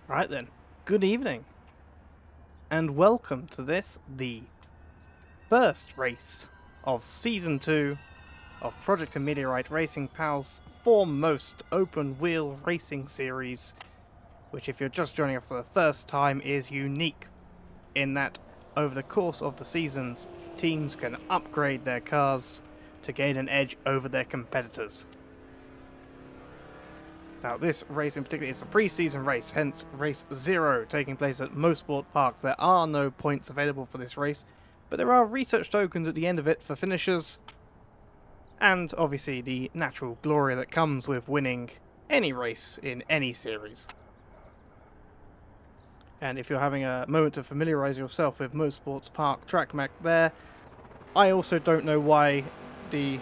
Right then, good evening, and welcome to the first race of Season 2 of Project Ameliorate Racing Pal's foremost open-wheel racing series, which if you're just joining us for the first time is unique in that over the course of the seasons, teams can upgrade their cars to gain an edge over their competitors. Now, this race in particular is a pre-season race, hence race 0 taking place at Motorsports Park. There are no points available for this race, but there are research tokens at the end of it for finishers, and obviously the natural glory that comes with winning any race in any series. And if you're having a moment to familiarise yourself with Motorsports Park track map there, I also don't know why the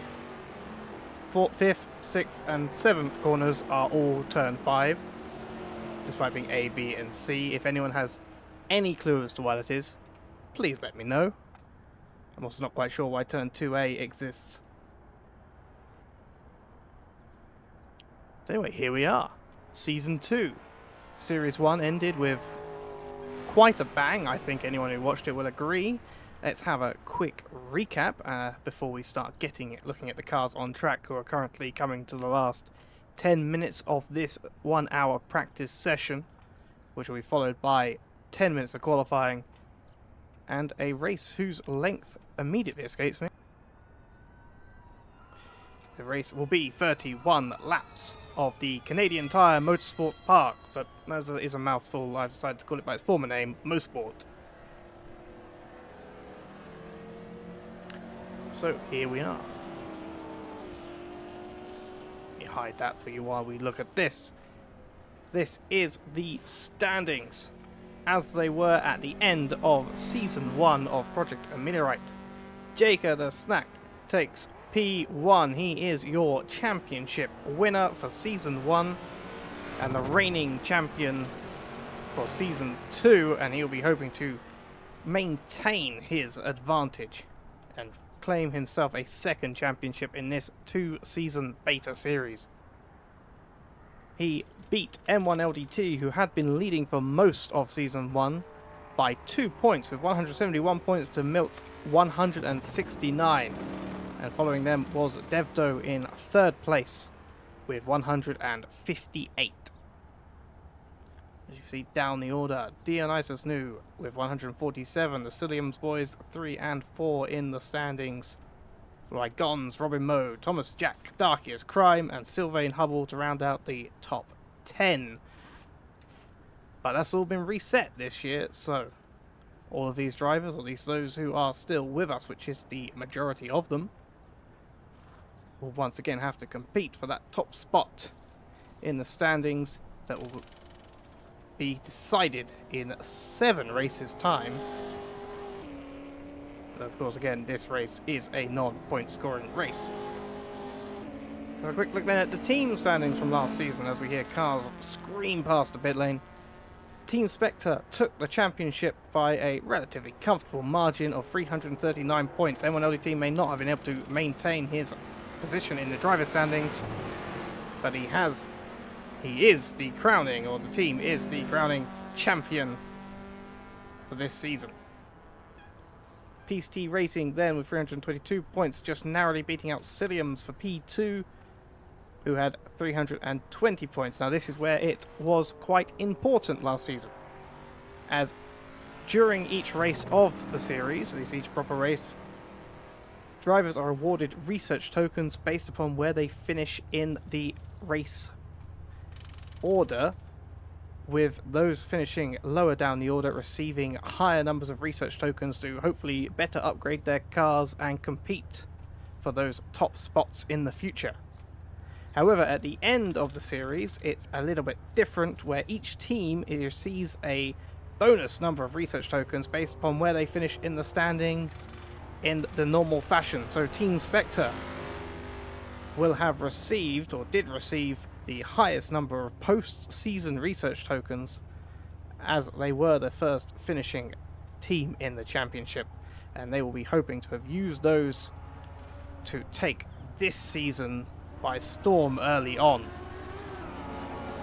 5th, 6th and 7th corners are all turn 5, despite being A, B and C. If anyone has any clue as to what it is, please let me know. I'm also not quite sure why turn 2A exists. Anyway, here we are. Season 2. Series 1 ended with quite a bang. I think anyone who watched it will agree. Let's have a quick recap before we start looking at the cars on track who are currently coming to the last 10 minutes of this 1 hour practice session, which will be followed by 10 minutes of qualifying and a race whose length immediately escapes me. The race will be 31 laps of the Canadian Tire Motorsport Park, but as it is a mouthful, I've decided to call it by its former name, Motorsport. So here we are. Let me hide that for you while we look at this. This is the standings as they were at the end of Season 1 of Project Ameliorate. Jacob the Snack takes P1. He is your championship winner for Season 1 and the reigning champion for Season 2, and he'll be hoping to maintain his advantage and claim himself a second championship in this 2-season beta series. He beat M1LDT, who had been leading for most of Season 1, by 2 points, with 171 points to Milt's 169. And following them was Devdo in 3rd place with 158. As you see down the order, Dionysus New with 147, the Cilliams boys 3 and 4 in the standings. Like Gons, Robin Moe, Thomas Jack, Darkiest Crime and Sylvain Hubble to round out the top 10. But that's all been reset this year, so all of these drivers, or at least those who are still with us, which is the majority of them, will once again have to compete for that top spot in the standings that will be decided in 7 races time. But of course, again, this race is a non-point scoring race. So a quick look then at the team standings from last season as we hear cars scream past the pit lane. Team Spectre took the championship by a relatively comfortable margin of 339 points. M1LDT may not have been able to maintain his position in the driver standings, but he is the crowning, or the team is the crowning champion for this season. PST Racing then with 322 points, just narrowly beating out Cilliams for P2, who had 320 points. Now this is where it was quite important last season, as during each race of the series, at least each proper race, drivers are awarded research tokens based upon where they finish in the race order, with those finishing lower down the order receiving higher numbers of research tokens to hopefully better upgrade their cars and compete for those top spots in the future. However, at the end of the series, it's a little bit different, where each team receives a bonus number of research tokens based upon where they finish in the standings in the normal fashion. So Team Spectre will have received, or did receive, the highest number of post-season research tokens, as they were the first finishing team in the championship, and they will be hoping to have used those to take this season by storm early on.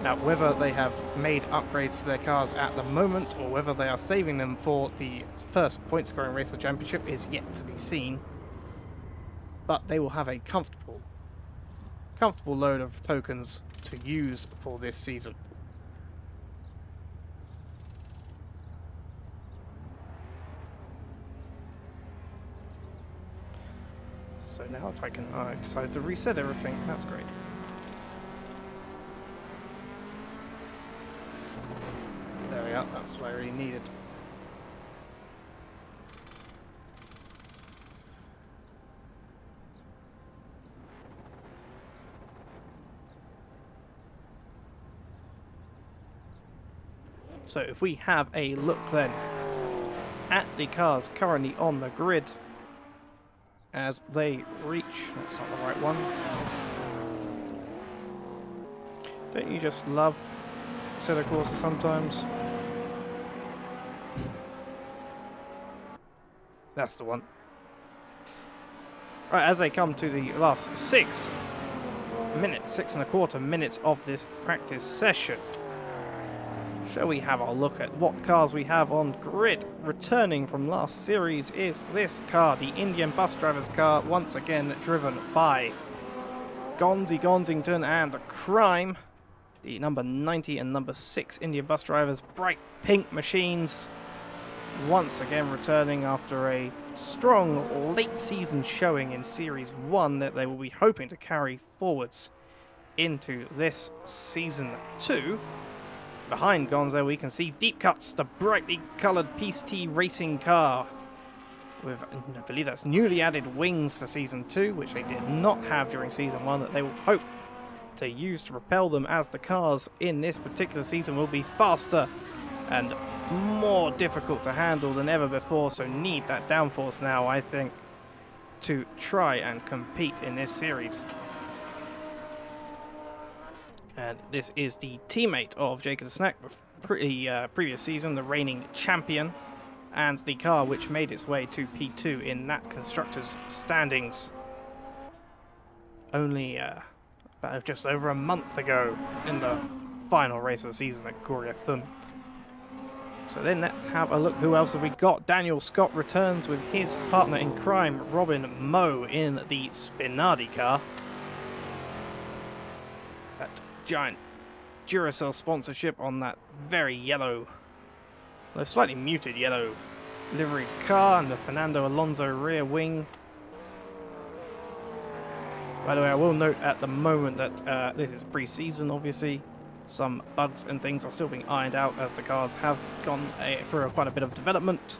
Now, whether they have made upgrades to their cars at the moment or whether they are saving them for the first point-scoring race of the championship is yet to be seen. But they will have a comfortable load of tokens to use for this season. So now if I can, I decided to reset everything. That's great. There we are. That's what I really needed. So if we have a look then at the cars currently on the grid as they reach... That's not the right one. Don't you just love Assetto Corsa sometimes? That's the one. Right, as they come to the last 6 minutes, 6.25 minutes of this practice session, shall we have a look at what cars we have on grid? Returning from last series is this car, the Indian bus driver's car, once again driven by Gonzington and Crime. The number 90 and number 6 Indian bus drivers, bright pink machines, once again returning after a strong late season showing in Series 1 that they will be hoping to carry forwards into this Season 2. Behind Gonzo we can see Deep Cuts, the brightly coloured Peace-T racing car with, I believe that's newly added wings for Season 2, which they did not have during Season 1, that they will hope to use to propel them, as the cars in this particular season will be faster and more difficult to handle than ever before, so need that downforce now, I think, to try and compete in this series. And this is the teammate of Jacob the Snack, previous season, the reigning champion, and the car which made its way to P2 in that constructors' standings only about just over a month ago in the final race of the season at Goriathun. So then let's have a look. Who else have we got? Daniel Scott returns with his partner in crime, Robin Moe, in the Spinardi car. That giant Duracell sponsorship on that very yellow, though slightly muted yellow liveried car, and the Fernando Alonso rear wing. By the way, I will note at the moment that this is pre-season, obviously. Some bugs and things are still being ironed out as the cars have gone through quite a bit of development.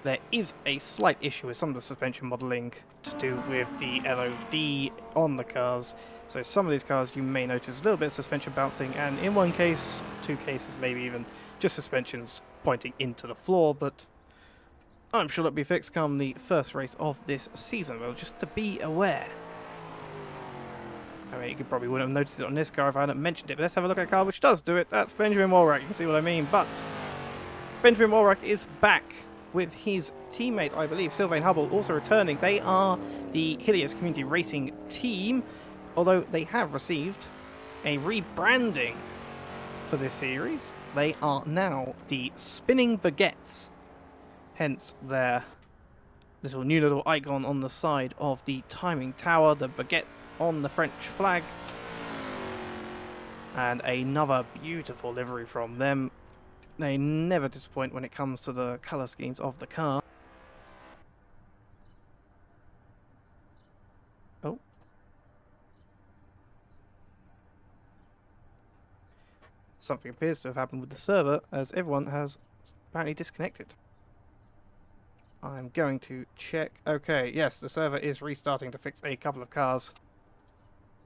There is a slight issue with some of the suspension modelling to do with the LOD on the cars. So some of these cars you may notice a little bit of suspension bouncing, and in one case, 2 cases, maybe even just suspensions pointing into the floor, but I'm sure it'll be fixed come the first race of this season, well, just to be aware. I mean, you probably wouldn't have noticed it on this car if I hadn't mentioned it, but let's have a look at a car which does do it. That's Benjamin Walrack, you can see what I mean. But Benjamin Walrack is back with his teammate, I believe, Sylvain Hubble, also returning. They are the Helios Community Racing team, although they have received a rebranding for this series. They are now the Spinning Baguettes, hence their new little icon on the side of the timing tower, the baguette on the French flag, and another beautiful livery from them. They never disappoint when it comes to the colour schemes of the car. Oh. Something appears to have happened with the server, as everyone has apparently disconnected. I'm going to check. Okay, yes, the server is restarting to fix a couple of cars.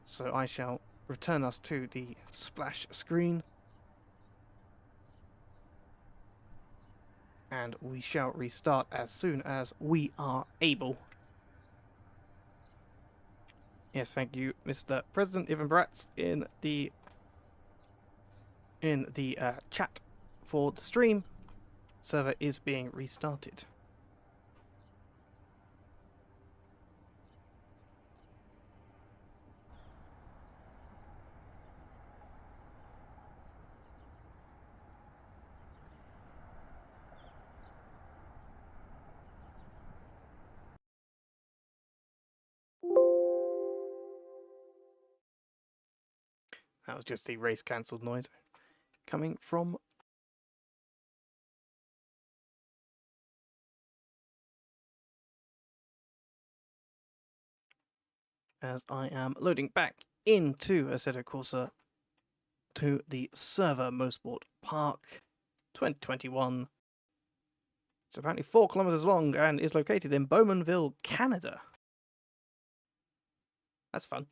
So I shall return us to the splash screen. And we shall restart as soon as we are able. Yes, thank you, Mr. President Ivan Bratz, in the chat for the stream. Server is being restarted. That was just the race cancelled noise coming from... as I am loading back into Assetto Corsa to the server Motorsport Park 2021. It's apparently 4 kilometers long and is located in Bowmanville, Canada. That's fun.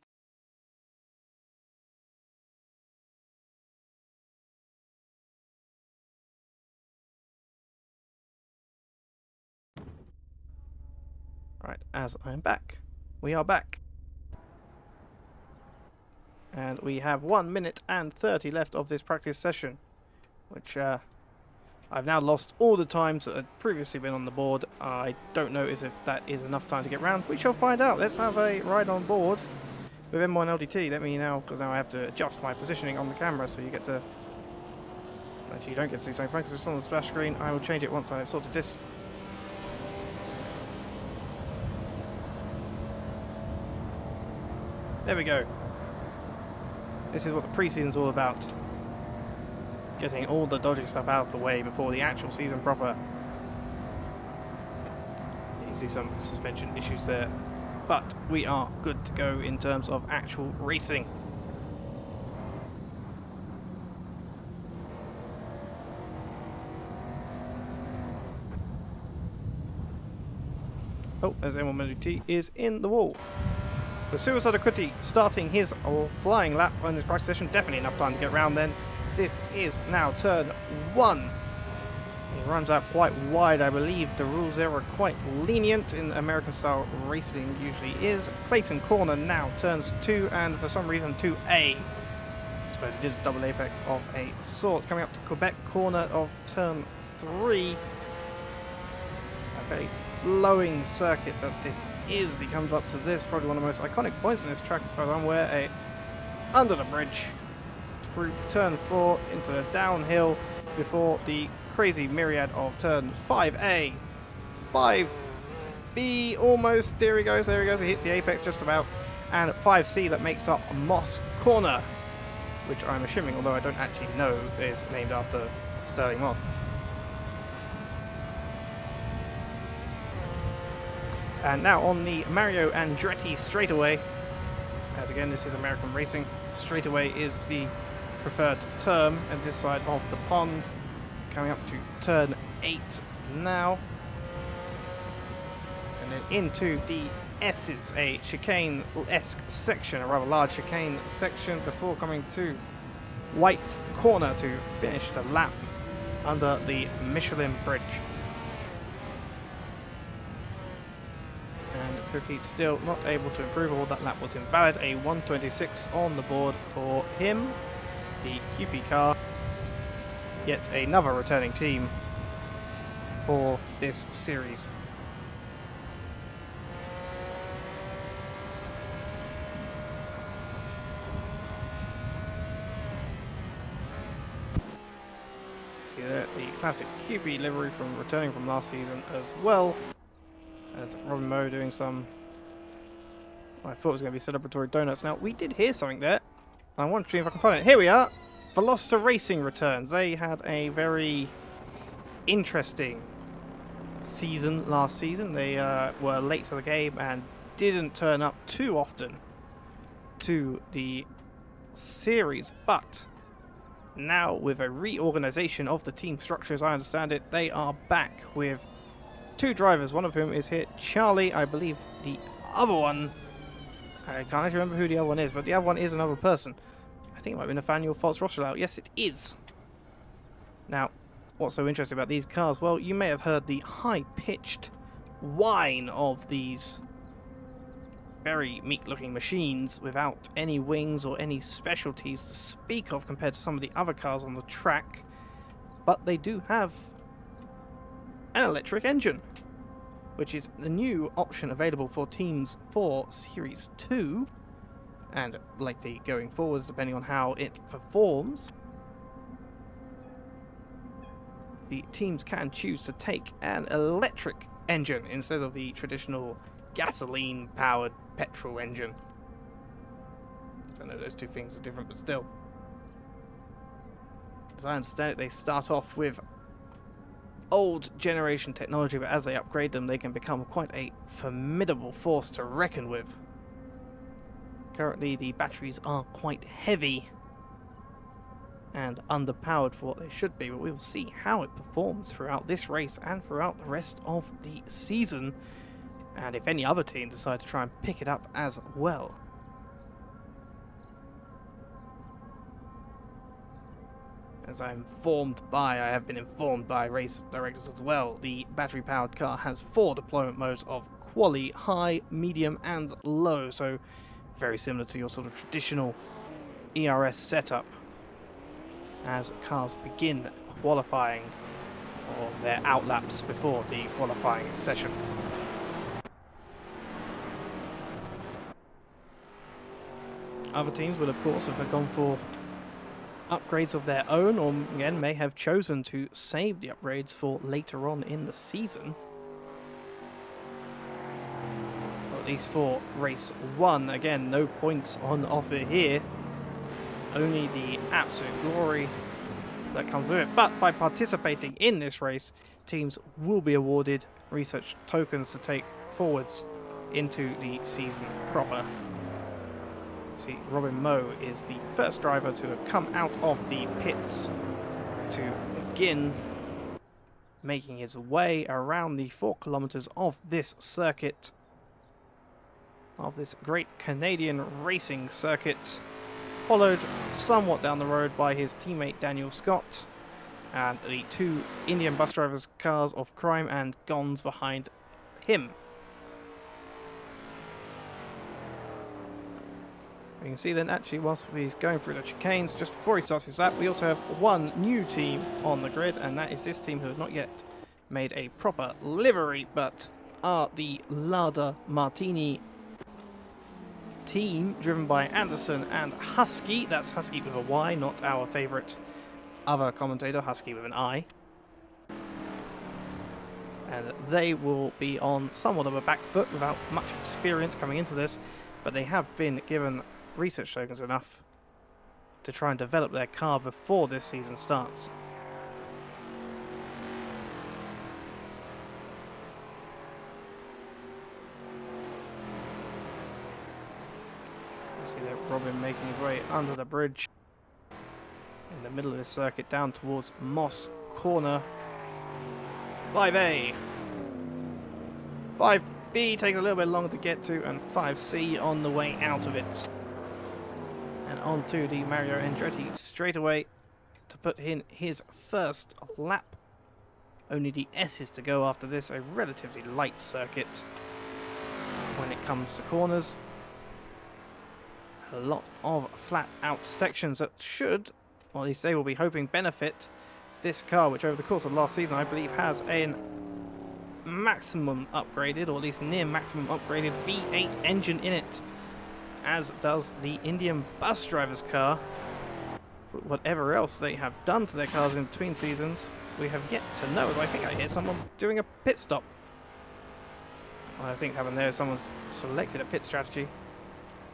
Right, as I'm back, we are back. And we have 1 minute and 30 left of this practice session, which I've now lost all the times that had previously been on the board. I don't know if that is enough time to get round. We shall find out. Let's have a ride on board with M1 LDT. Let me now, because now I have to adjust my positioning on the camera, so you get to... Actually, you don't get to see something, because it's on the splash screen. I will change it once I've sorted this. There we go. This is what the pre-season's all about. Getting all the dodgy stuff out of the way before the actual season proper. You see some suspension issues there. But we are good to go in terms of actual racing. Oh, there's M1 LDT is in the wall. The Suicide Cutie starting his flying lap on this practice session. Definitely enough time to get round then. This is now turn 1. It runs out quite wide, I believe. The rules there are quite lenient in American style racing usually is. Clayton Corner now turns 2 and for some reason 2A. I suppose it is a double apex of a sort. Coming up to Quebec Corner of turn 3. A very flowing circuit that this is. He comes up to this, probably one of the most iconic points in this track as far as I'm aware, under the bridge through turn 4 into the downhill before the crazy myriad of turn 5A, 5B almost, there he goes, he hits the apex just about, and 5C that makes up Moss Corner, which I'm assuming, although I don't actually know, is named after Sterling Moss. And now on the Mario Andretti straightaway, as again this is American racing, straightaway is the preferred term at this side of the pond. Coming up to turn 8 now. And then into the S's, a chicane-esque section, a rather large chicane section, before coming to White's Corner to finish the lap under the Michelin Bridge. And Cookie still not able to improve, all that lap was invalid. A 126 on the board for him. The QP car, yet another returning team for this series. See there, the classic QP livery from returning from last season, as well as Robin Moe doing some, I thought it was going to be celebratory donuts. Now, we did hear something there. I want to see if I can find it. Here we are. Veloster Racing returns. They had a very interesting season last season. They were late to the game and didn't turn up too often to the series. But now, with a reorganization of the team structure, as I understand it, they are back with 2 drivers. One of whom is here, Charlie. I believe the other one, I can't actually remember who the other one is, but the other one is another person. I think it might be Nathaniel Fox-Rothschild. Yes, it is. Now, what's so interesting about these cars? Well, you may have heard the high-pitched whine of these very meek-looking machines without any wings or any specialties to speak of compared to some of the other cars on the track. But they do have an electric engine, which is the new option available for teams for Series 2, and likely going forwards depending on how it performs. The teams can choose to take an electric engine instead of the traditional gasoline-powered petrol engine. I know those two things are different, but still. As I understand it, they start off with old generation technology, but as they upgrade them, they can become quite a formidable force to reckon with. Currently, the batteries are quite heavy and underpowered for what they should be, but we will see how it performs throughout this race and throughout the rest of the season, and if any other team decide to try and pick it up as well. As I have been informed by race directors as well, the battery-powered car has 4 deployment modes of quali, high, medium, and low, so very similar to your sort of traditional ERS setup as cars begin qualifying or their outlaps before the qualifying session. Other teams will of course have gone for upgrades of their own, or again may have chosen to save the upgrades for later on in the season. Or at least for race 1, again no points on offer here, only the absolute glory that comes with it. But by participating in this race, teams will be awarded research tokens to take forwards into the season proper. See, Robin Moe is the first driver to have come out of the pits to begin making his way around the 4 kilometers of this circuit, of this great Canadian racing circuit, followed somewhat down the road by his teammate Daniel Scott and the 2 Indian bus drivers' cars of Crime and Gons behind him. You can see then actually whilst he's going through the chicanes just before he starts his lap, we also have 1 new team on the grid, and that is this team who have not yet made a proper livery but are the Lada Martini team driven by Anderson and Husky. That's Husky with a Y, not our favourite other commentator, Husky with an I. And they will be on somewhat of a back foot without much experience coming into this, but they have been given research tokens enough to try and develop their car before this season starts. You see there Robin making his way under the bridge in the middle of this circuit down towards Moss Corner. 5A. 5B takes a little bit longer to get to, and 5C on the way out of it. And on to the Mario Andretti straight away to put in his first lap. Only the S's to go after this, a relatively light circuit when it comes to corners. A lot of flat out sections that should, or at least they will be hoping, benefit this car, which over the course of last season I believe has an maximum upgraded, or at least near maximum upgraded V8 engine in it, as does the Indian bus driver's car. But whatever else they have done to their cars in between seasons, we have yet to know. I think I hear someone doing a pit stop. What I think happened there is someone's selected a pit strategy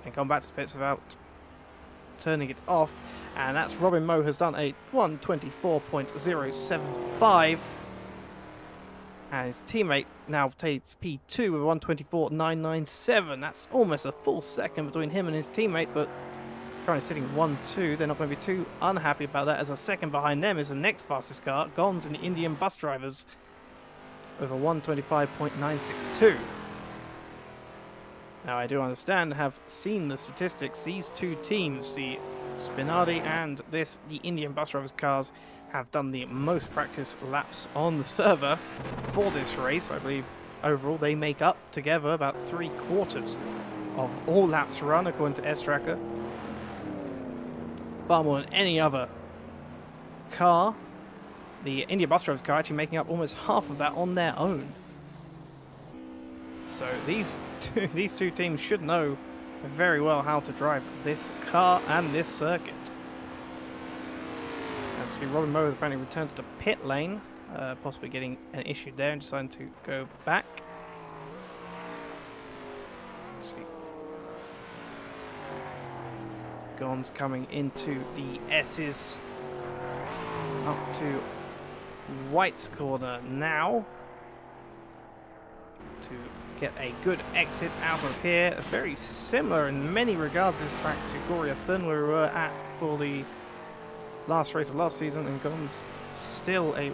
and gone back to the pits without turning it off, and that's Robin Moe has done a 124.075. And his teammate now takes P2 with 124.997. That's almost a full second between him and his teammate, but currently sitting 1-2. They're not going to be too unhappy about that, as a second behind them is the next fastest car, Gons and the Indian bus drivers, with a 125.962. Now, I do understand, have seen the statistics. These 2 teams, the Spinardi and the Indian bus drivers' cars, have done the most practice laps on the server for this race. I believe overall they make up together about 3/4 of all laps run according to S-Tracker. Far more than any other car. The Indian bus drivers' car actually making up almost half of that on their own. So these two teams should know very well how to drive this car and this circuit. As we see, Robin Moe has apparently returned to the pit lane, possibly getting an issue there and deciding to go back. See, Gons coming into the S's. up to White's corner now to get a good exit out of here. Very similar in many regards this track to Goria Thun, where we were at for the last race of last season, and Guns still a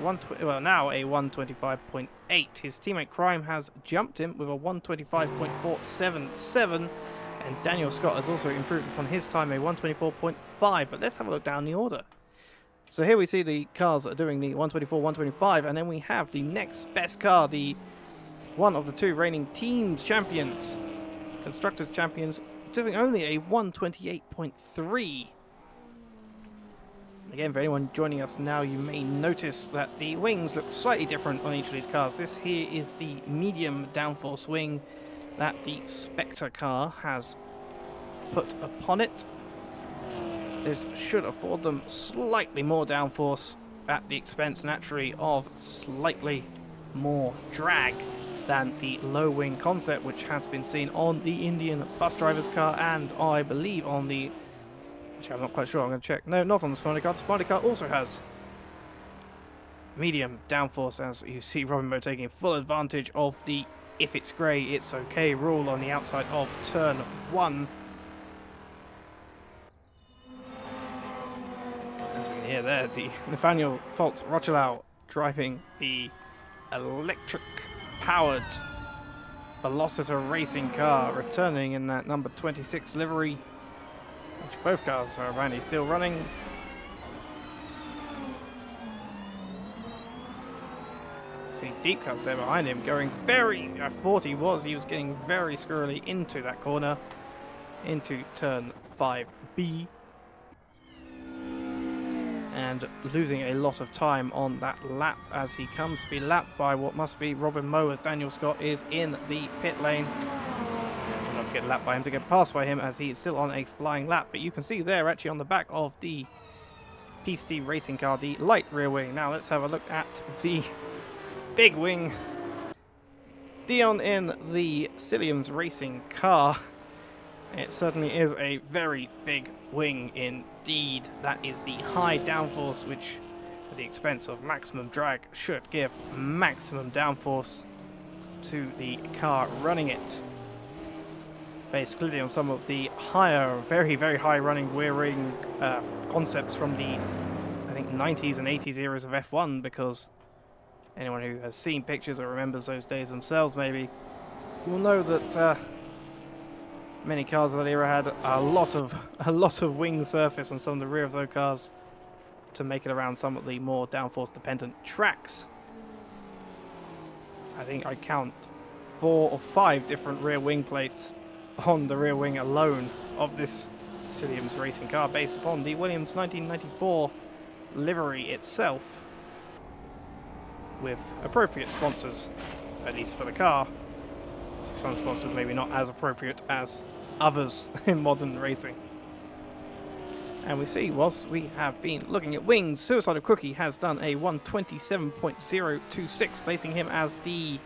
now a 125.8. His teammate Crime has jumped him with a 125.477, and Daniel Scott has also improved upon his time, a 124.5. But let's have a look down the order. So here we see the cars that are doing the 124, 125, and then we have the next best car, the one of the two reigning teams champions, constructors champions, doing only a 128.3. Again, for anyone joining us now, you may notice that the wings look slightly different on each of these cars. This here is the medium downforce wing that the Spectre car has put upon it. This should afford them slightly more downforce at the expense, naturally, of slightly more drag than the low wing concept, which has been seen on the Indian bus driver's car, and I believe on the, which I'm not quite sure, I'm going to check. No, not on the Spider car. The Spider car also has medium downforce, as you see Robin Moe taking full advantage of the if it's grey, it's okay rule on the outside of turn 1. As we can hear there, the Nathaniel Foltz Rochelau driving the electric-powered Velociter racing car, returning in that number 26 livery, which both cars are apparently still running. See deep cuts there behind him, going very, I thought he was getting very squirrely into that corner, into turn 5B, and losing a lot of time on that lap as he comes to be lapped by what must be Robin Moe, as Daniel Scott is in the pit lane. Not to get lapped by him, to get passed by him, as he is still on a flying lap. But you can see there, actually on the back of the PC racing car, the light rear wing. Now let's have a look at the big wing. Dion in the Cilliams racing car. It certainly is a very big wing indeed. That is the high downforce, which at the expense of maximum drag should give maximum downforce to the car running it. Basically on some of the higher, very, very high running rear wing concepts from the, I think, 90s and 80s eras of F1, because anyone who has seen pictures or remembers those days themselves maybe will know that many cars of that era had a lot of wing surface on some of the rear of those cars to make it around some of the more downforce dependent tracks. I think I count 4 or 5 different rear wing plates on the rear wing alone of this Cilliams racing car, based upon the Williams 1994 livery itself, with appropriate sponsors, at least for the car. Some sponsors maybe not as appropriate as others in modern racing. And we see, whilst we have been looking at wings, Suicidal Cookie has done a 127.026, placing him as the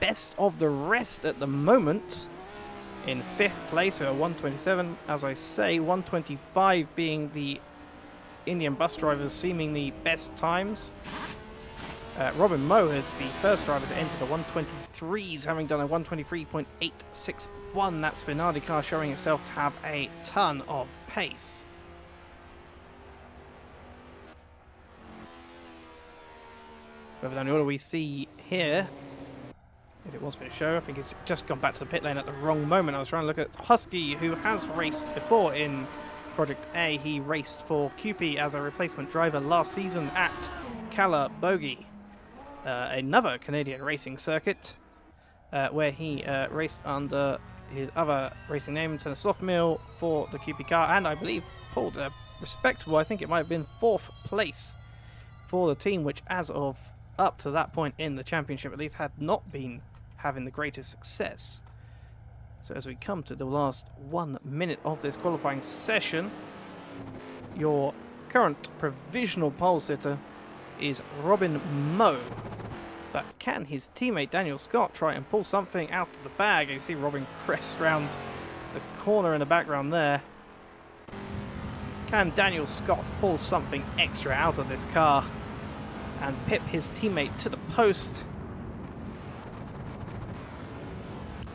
best of the rest at the moment, in 5th place with a 127. As I say, 125 being the Indian bus drivers' seemingly best times. Robin Moe is the first driver to enter the 123s, having done a 123.861. That Spinardi car showing itself to have a ton of pace. Further down the order we see here, if it wants me to show, I think it's just gone back to the pit lane at the wrong moment. I was trying to look at Husky, who has raced before in Project A. He raced for QP as a replacement driver last season at Calabogie, another Canadian racing circuit, where he raced under his other racing name, Tenor Soft Mill, for the QP car, and I believe pulled a respectable, I think it might have been 4th place for the team, which as of up to that point in the championship at least had not been having the greatest success. So as we come to the last 1 minute of this qualifying session, your current provisional pole sitter is Robin Moe. But can his teammate Daniel Scott try and pull something out of the bag? You see Robin crest round the corner in the background there. Can Daniel Scott pull something extra out of this car and pip his teammate to the post?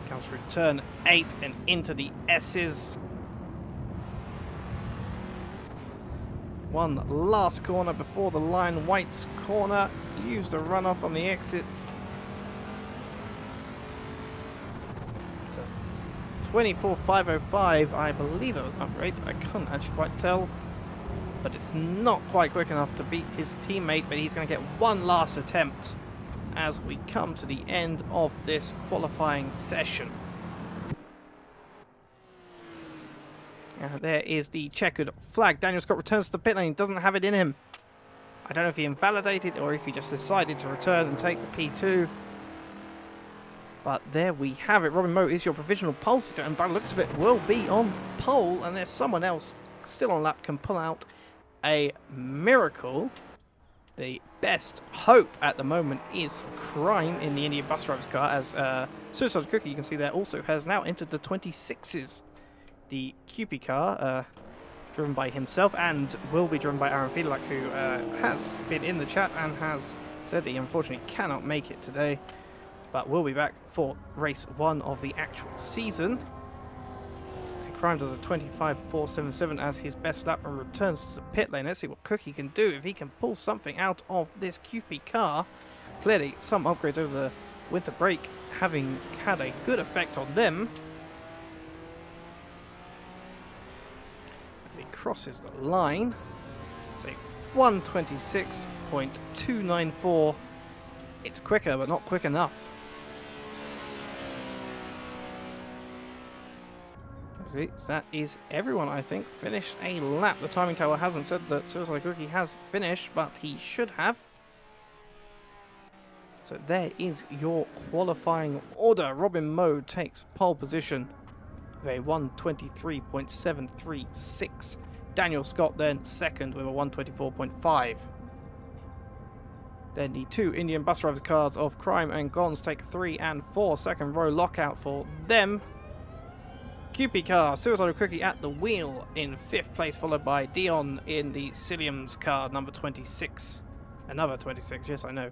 Comes through turn 8 and into the S's. One last corner before the line. White's corner. Use the runoff on the exit. So 24.505. I believe it was an upgrade. I couldn't actually quite tell. But it's not quite quick enough to beat his teammate. But he's going to get one last attempt as we come to the end of this qualifying session. And there is the checkered flag. Daniel Scott returns to the pit lane. Doesn't have it in him. I don't know if he invalidated or if he just decided to return and take the P2. But there we have it. Robin Moe is your provisional pole sitter, and by the looks of it will be on pole. And there's someone else still on lap can pull out a miracle. The best hope at the moment is Crime in the Indian Bus Driver's car, as Suicide Cookie, you can see there, also has now entered the 26s. The QP car, driven by himself, and will be driven by Aaron Fiedler, who has been in the chat and has said that he unfortunately cannot make it today, but will be back for race 1 of the actual season. Crime does a 25.477 as his best lap and returns to the pit lane. Let's see what Cookie can do if he can pull something out of this QP car. Clearly, some upgrades over the winter break having had a good effect on them. As he crosses the line, it's a 126.294. It's quicker, but not quick enough. So that is everyone, I think, finished a lap. The timing tower hasn't said that Suicide Cookie has finished, but he should have. So there is your qualifying order. Robin Moe takes pole position with a 123.736. Daniel Scott then second with a 124.5. Then the two Indian Bus Drivers cars of Crime and Gons take 3 and 4. Second row lockout for them. QP car, Suicidal Cookie at the wheel in 5th place, followed by Dion in the Cilliams car, number 26. Another 26, yes I know.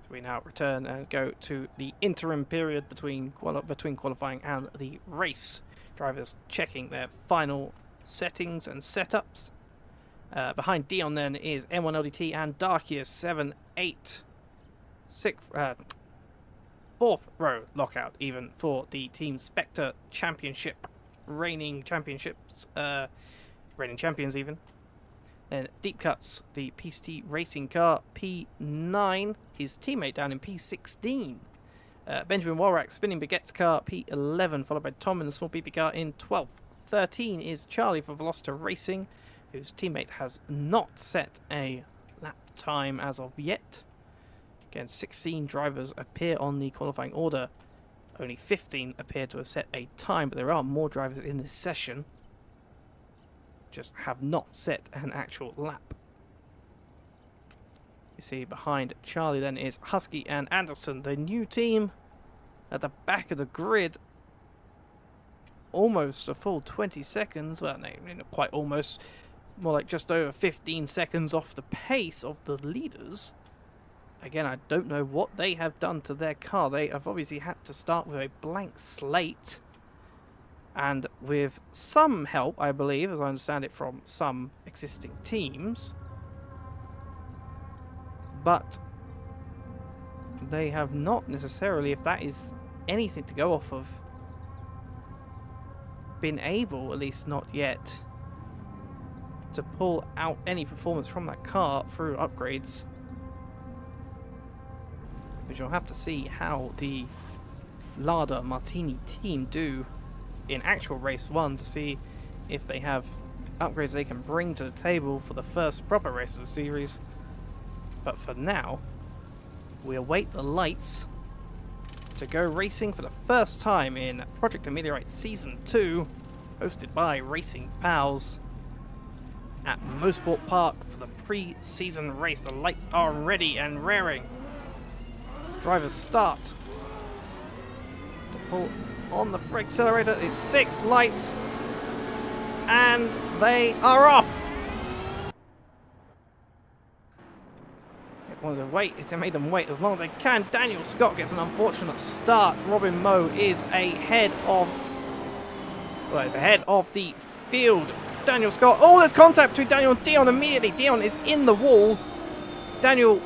So we now return and go to the interim period between qualifying and the race. Drivers checking their final settings and setups. Behind Dion then is M1LDT and Darkius 7, 8, 6... 4th row lockout even for the Team Spectre Championship, reigning champions even. Then Deep Cuts, the PCT Racing car, P9, his teammate down in P16. Benjamin Walrack, Spinning Baguette's car, P11, followed by Tom in the small PP car in 12th. 13 is Charlie for Velocita Racing, whose teammate has not set a lap time as of yet. Again, 16 drivers appear on the qualifying order. Only 15 appear to have set a time, but there are more drivers in this session. Just have not set an actual lap. You see behind Charlie then is Husky and Anderson, the new team at the back of the grid. Almost a full 20 seconds, well, no, not quite almost, more like just over 15 seconds off the pace of the leaders. Again, I don't know what they have done to their car. They have obviously had to start with a blank slate. And with some help, I believe, as I understand it, from some existing teams. But they have not necessarily, if that is anything to go off of, been able, at least not yet, to pull out any performance from that car through upgrades. But you'll have to see how the Lada Martini team do in actual race 1 to see if they have upgrades they can bring to the table for the first proper race of the series. But for now, we await the lights to go racing for the first time in Project Ameliorate Season 2, hosted by Racing Pals at Motorsport Park for the pre-season race. The lights are ready and raring. Drivers start to pull on the accelerator. It's 6 lights. and they are off. It wanted to wait. It made them wait as long as they can. Daniel Scott gets an unfortunate start. Robin Moe is ahead of the field. Daniel Scott. Oh, there's contact between Daniel and Dion immediately. Dion is in the wall. Daniel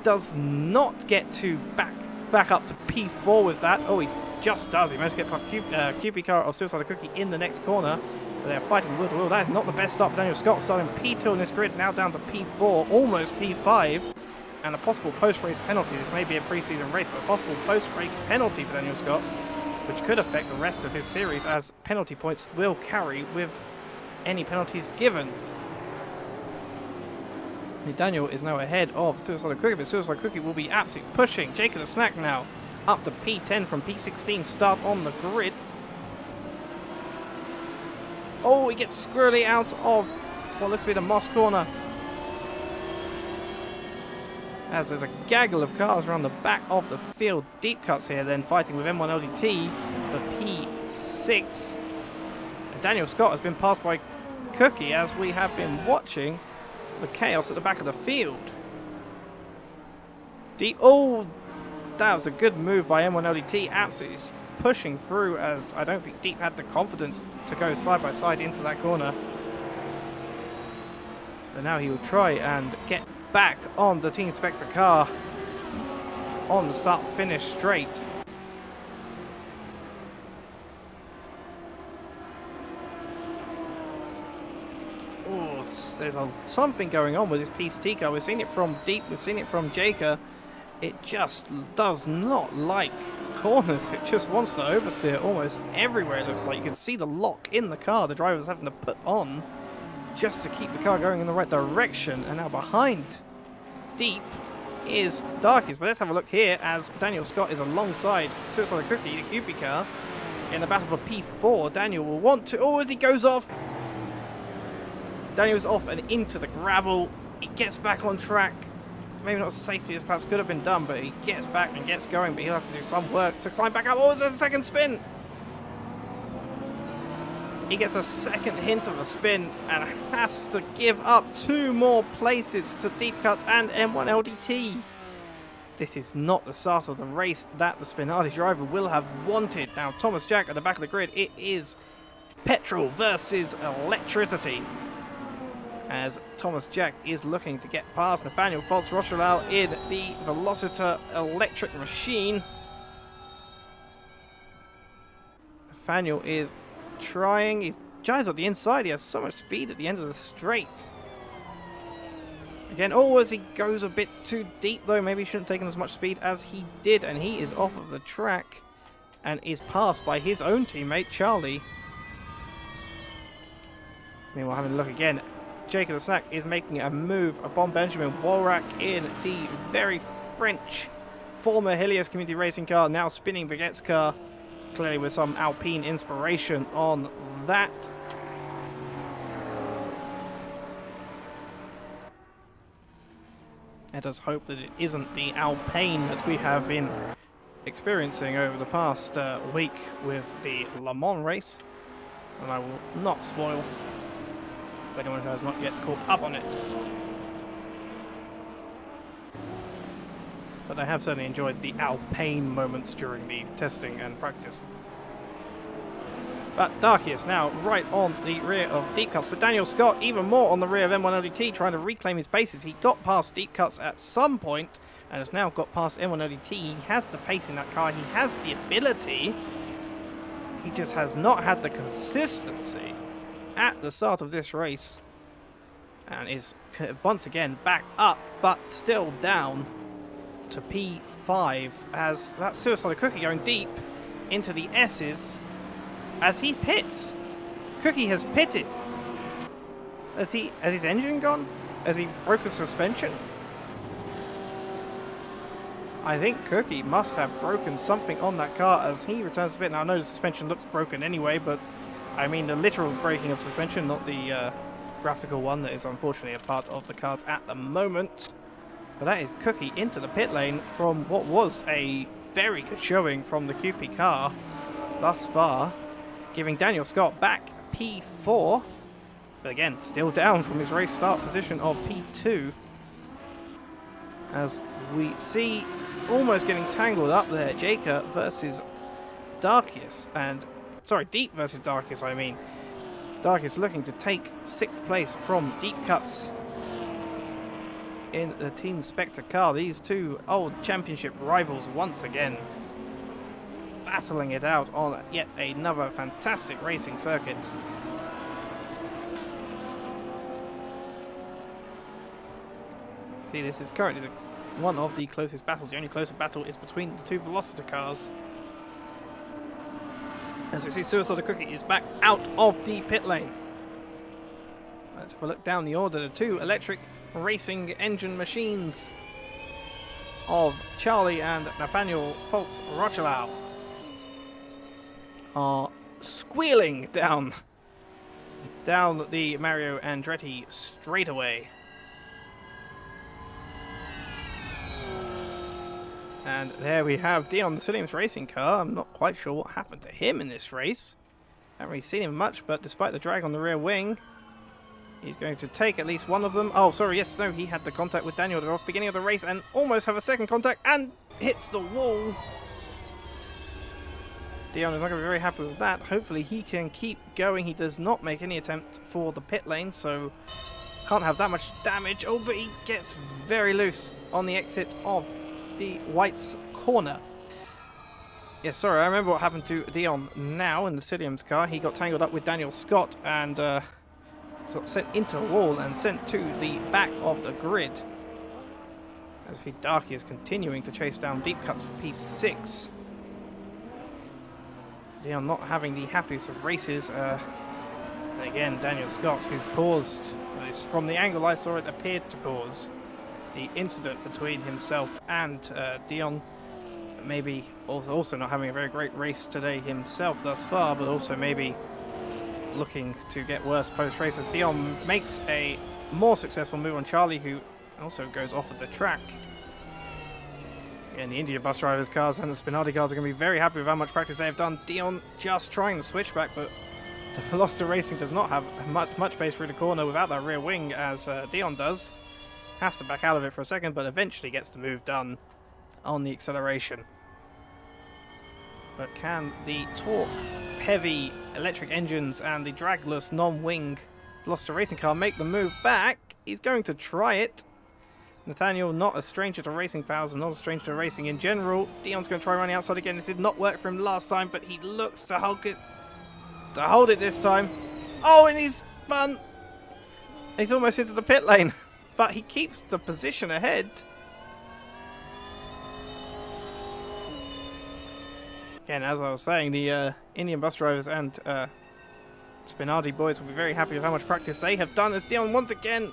does not get to back up to P4 with that. Oh, he just does. He managed to get QP car of Suicide Cookie in the next corner. But they're fighting wheel to wheel. That is not the best start for Daniel Scott. Starting P2 in this grid, now down to P4, almost P5. And a possible post-race penalty. This may be a pre-season race, but a possible post-race penalty for Daniel Scott, which could affect the rest of his series, as penalty points will carry with any penalties given. Daniel is now ahead of Suicide Cookie, but Suicide Cookie will be absolutely pushing. Jacob the Snack now up to P10 from P16 start on the grid. Oh, he gets squirrely out of what looks to be the Moss corner, as there's a gaggle of cars around the back of the field. Deep cuts here then, fighting with M1 LDT for P6. And Daniel Scott has been passed by Cookie as we have been watching the chaos at the back of the field. Oh, that was a good move by M1 LDT, absolutely pushing through, as I don't think Deep had the confidence to go side by side into that corner. But now he will try and get back on the Team Spectre car on the start-finish straight. Oh, there's something going on with this PCT car. We've seen it from Deep, we've seen it from Jaker. It just does not like corners. It just wants to oversteer almost everywhere, it looks like. You can see the lock in the car the driver's having to put on just to keep the car going in the right direction. And now behind Deep is Darkies. But let's have a look here as Daniel Scott is alongside Suicide Cookie, the QP car, in the battle for P4. Daniel will want to... Oh, as he goes off. Daniel's off and into the gravel. He gets back on track. Maybe not as safely as perhaps could have been done, but he gets back and gets going. But he'll have to do some work to climb back up. Oh, there's a second spin. He gets a second hint of a spin and has to give up 2 more places to Deep Cuts and M1 LDT. This is not the start of the race that the Spinardi driver will have wanted. Now, Thomas Jack at the back of the grid. It is petrol versus electricity, as Thomas Jack is looking to get past Nathaniel Foltz-Rochelau in the Velociter electric machine. Nathaniel is trying. He drives up the inside. He has so much speed at the end of the straight. Again, as he goes a bit too deep, though. Maybe he shouldn't have taken as much speed as he did, and he is off of the track and is passed by his own teammate, Charlie. Meanwhile, having a look again, Jacob the Snack is making a move upon Benjamin Walrack in the very French former Helios Community Racing car, now spinning Baguette's car, clearly with some Alpine inspiration on that. Let us hope that it isn't the Alpine that we have been experiencing over the past week with the Le Mans race, and I will not spoil for anyone who has not yet caught up on it. But I have certainly enjoyed the Alpine moments during the testing and practice. But Darkius now right on the rear of Deep Cuts, but Daniel Scott even more on the rear of M1 LDT, trying to reclaim his bases. He got past Deep Cuts at some point and has now got past M1 LDT. He has the pace in that car, he has the ability. He just has not had the consistency at the start of this race, and is once again back up, but still down to P5, as that Suicide Cookie going deep into the S's as he pits. Cookie has pitted. Has his engine gone? Has he broken suspension? I think Cookie must have broken something on that car as he returns to pit. Now I know the suspension looks broken anyway, but I mean the literal breaking of suspension, not the graphical one that is unfortunately a part of the cars at the moment. But that is Cookie into the pit lane from what was a very good showing from the QP car thus far, giving Daniel Scott back P4. But again, still down from his race start position of P2. As we see, almost getting tangled up there, Jaker versus Darkius. And, sorry, Deep versus Darkius, I mean. Darkius looking to take 6th place from Deep Cuts in the Team Spectre car. These two old championship rivals once again battling it out on yet another fantastic racing circuit. See, this is currently one of the closest battles. The only closer battle is between the two Velocity cars. As we see, Suicide Cookie is back out of the pit lane. Let's have a look down the order. The two electric racing engine machines of Charlie and Nathaniel Foltz Rochelau are squealing down the Mario Andretti straightaway. And there we have Dion Cilliam's racing car. I'm not quite sure what happened to him in this race. Haven't really seen him much, but despite the drag on the rear wing, he's going to take at least one of them. Oh, sorry, yes, no, he had the contact with Daniel at the beginning of the race and almost have a second contact and hits the wall. Dion is not going to be very happy with that. Hopefully he can keep going. He does not make any attempt for the pit lane, so can't have that much damage. Oh, but he gets very loose on the exit of the White's corner. Yes, sorry, I remember what happened to Dion now in the Cilliam's car. He got tangled up with Daniel Scott and got sent into a wall and sent to the back of the grid. As Darky is continuing to chase down Deep Cuts for P6. Dion not having the happiest of races. And again, Daniel Scott, who caused this, from the angle I saw it, appeared to cause the incident between himself and Dion. Maybe also not having a very great race today himself thus far, but also maybe looking to get worse post-race as Dion makes a more successful move on Charlie, who also goes off of the track. Again, the India bus drivers' cars and the Spinardi cars are going to be very happy with how much practice they have done. Dion just trying the switchback, but the Velocity Racing does not have much pace through the corner without that rear wing as Dion does. Has to back out of it for a second, but eventually gets the move done on the acceleration. But can the torque-heavy electric engines and the dragless non-wing Velocity Racing car make the move back? He's going to try it. Nathaniel, not a stranger to racing powers and not a stranger to racing in general. Dion's going to try running outside again. This did not work for him last time, but he looks to hold it this time. Oh, and he's spun. He's almost into the pit lane. But he keeps the position ahead. Again, as I was saying, the Indian bus drivers and Spinardi boys will be very happy with how much practice they have done as Dion once again...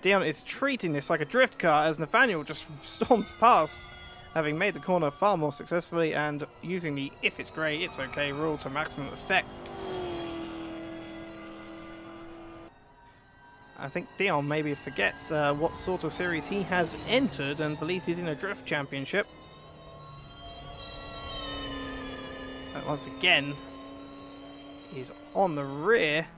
Dion is treating this like a drift car as Nathaniel just storms past, having made the corner far more successfully and using the if it's grey, it's okay rule to maximum effect. I think Dion maybe forgets what sort of series he has entered and believes he's in a drift championship. And once again, he's on the rear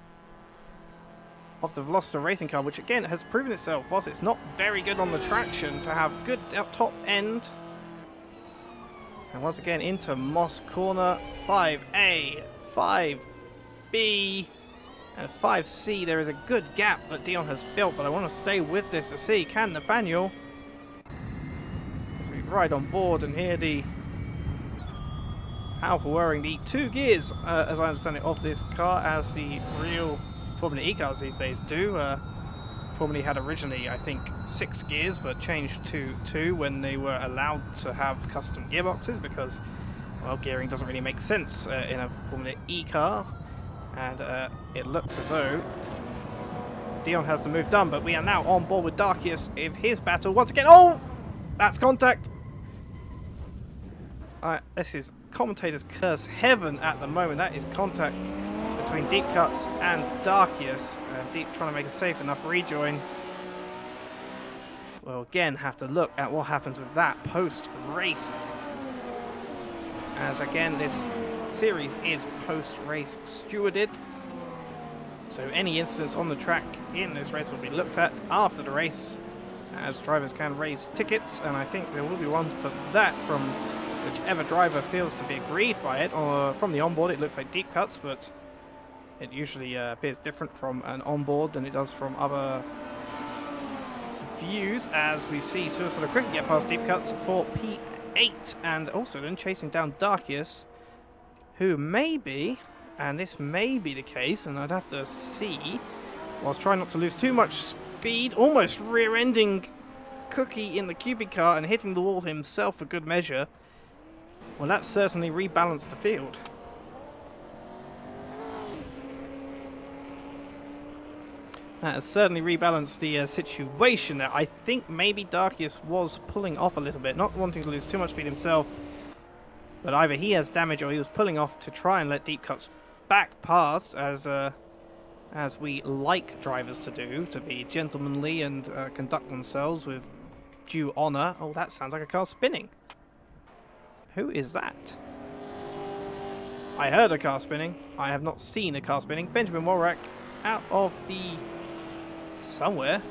of the Velocity Racing car, which again has proven itself, whilst it's not very good on the traction, to have good top end. And once again into Moss corner, 5A, 5B, and 5C. There is a good gap that Dion has built, but I want to stay with this to see, can Nathaniel, as we ride on board and hear the powerful whirring, the 2 gears, as I understand it, of this car, as the real Formula E cars these days do. Formula E had originally, I think, 6 gears, but changed to 2 when they were allowed to have custom gearboxes, because, well, gearing doesn't really make sense in a Formula E car. And it looks as though Dion has the move done, but we are now on board with Darkius in his battle once again. Oh! That's contact! This is Commentator's curse heaven at the moment. That is contact between Deep Cuts and Darkius. Deep trying to make a safe enough rejoin. We'll again have to look at what happens with that post-race. As again, this series is post-race stewarded. So any incidents on the track in this race will be looked at after the race, as drivers can raise tickets, and I think there will be one for that from whichever driver feels to be aggrieved by it. Or from the onboard it looks like deep cuts, but it usually appears different from an onboard than it does from other views, as we see Suicide Cricket get past deep cuts for P8, and also then chasing down Darkius, who may be, and this may be the case, and I'd have to see, whilst trying not to lose too much speed, almost rear-ending Cookie in the cubic car and hitting the wall himself for good measure. Well, that certainly rebalanced the field. That has certainly rebalanced the situation there. I think maybe Darkius was pulling off a little bit, not wanting to lose too much speed himself, but either he has damage or he was pulling off to try and let deep cuts back past, as we like drivers to do, to be gentlemanly and conduct themselves with due honour. Oh, that sounds like a car spinning. Who is that? I heard a car spinning. I have not seen a car spinning. Benjamin Walrack out of the... somewhere.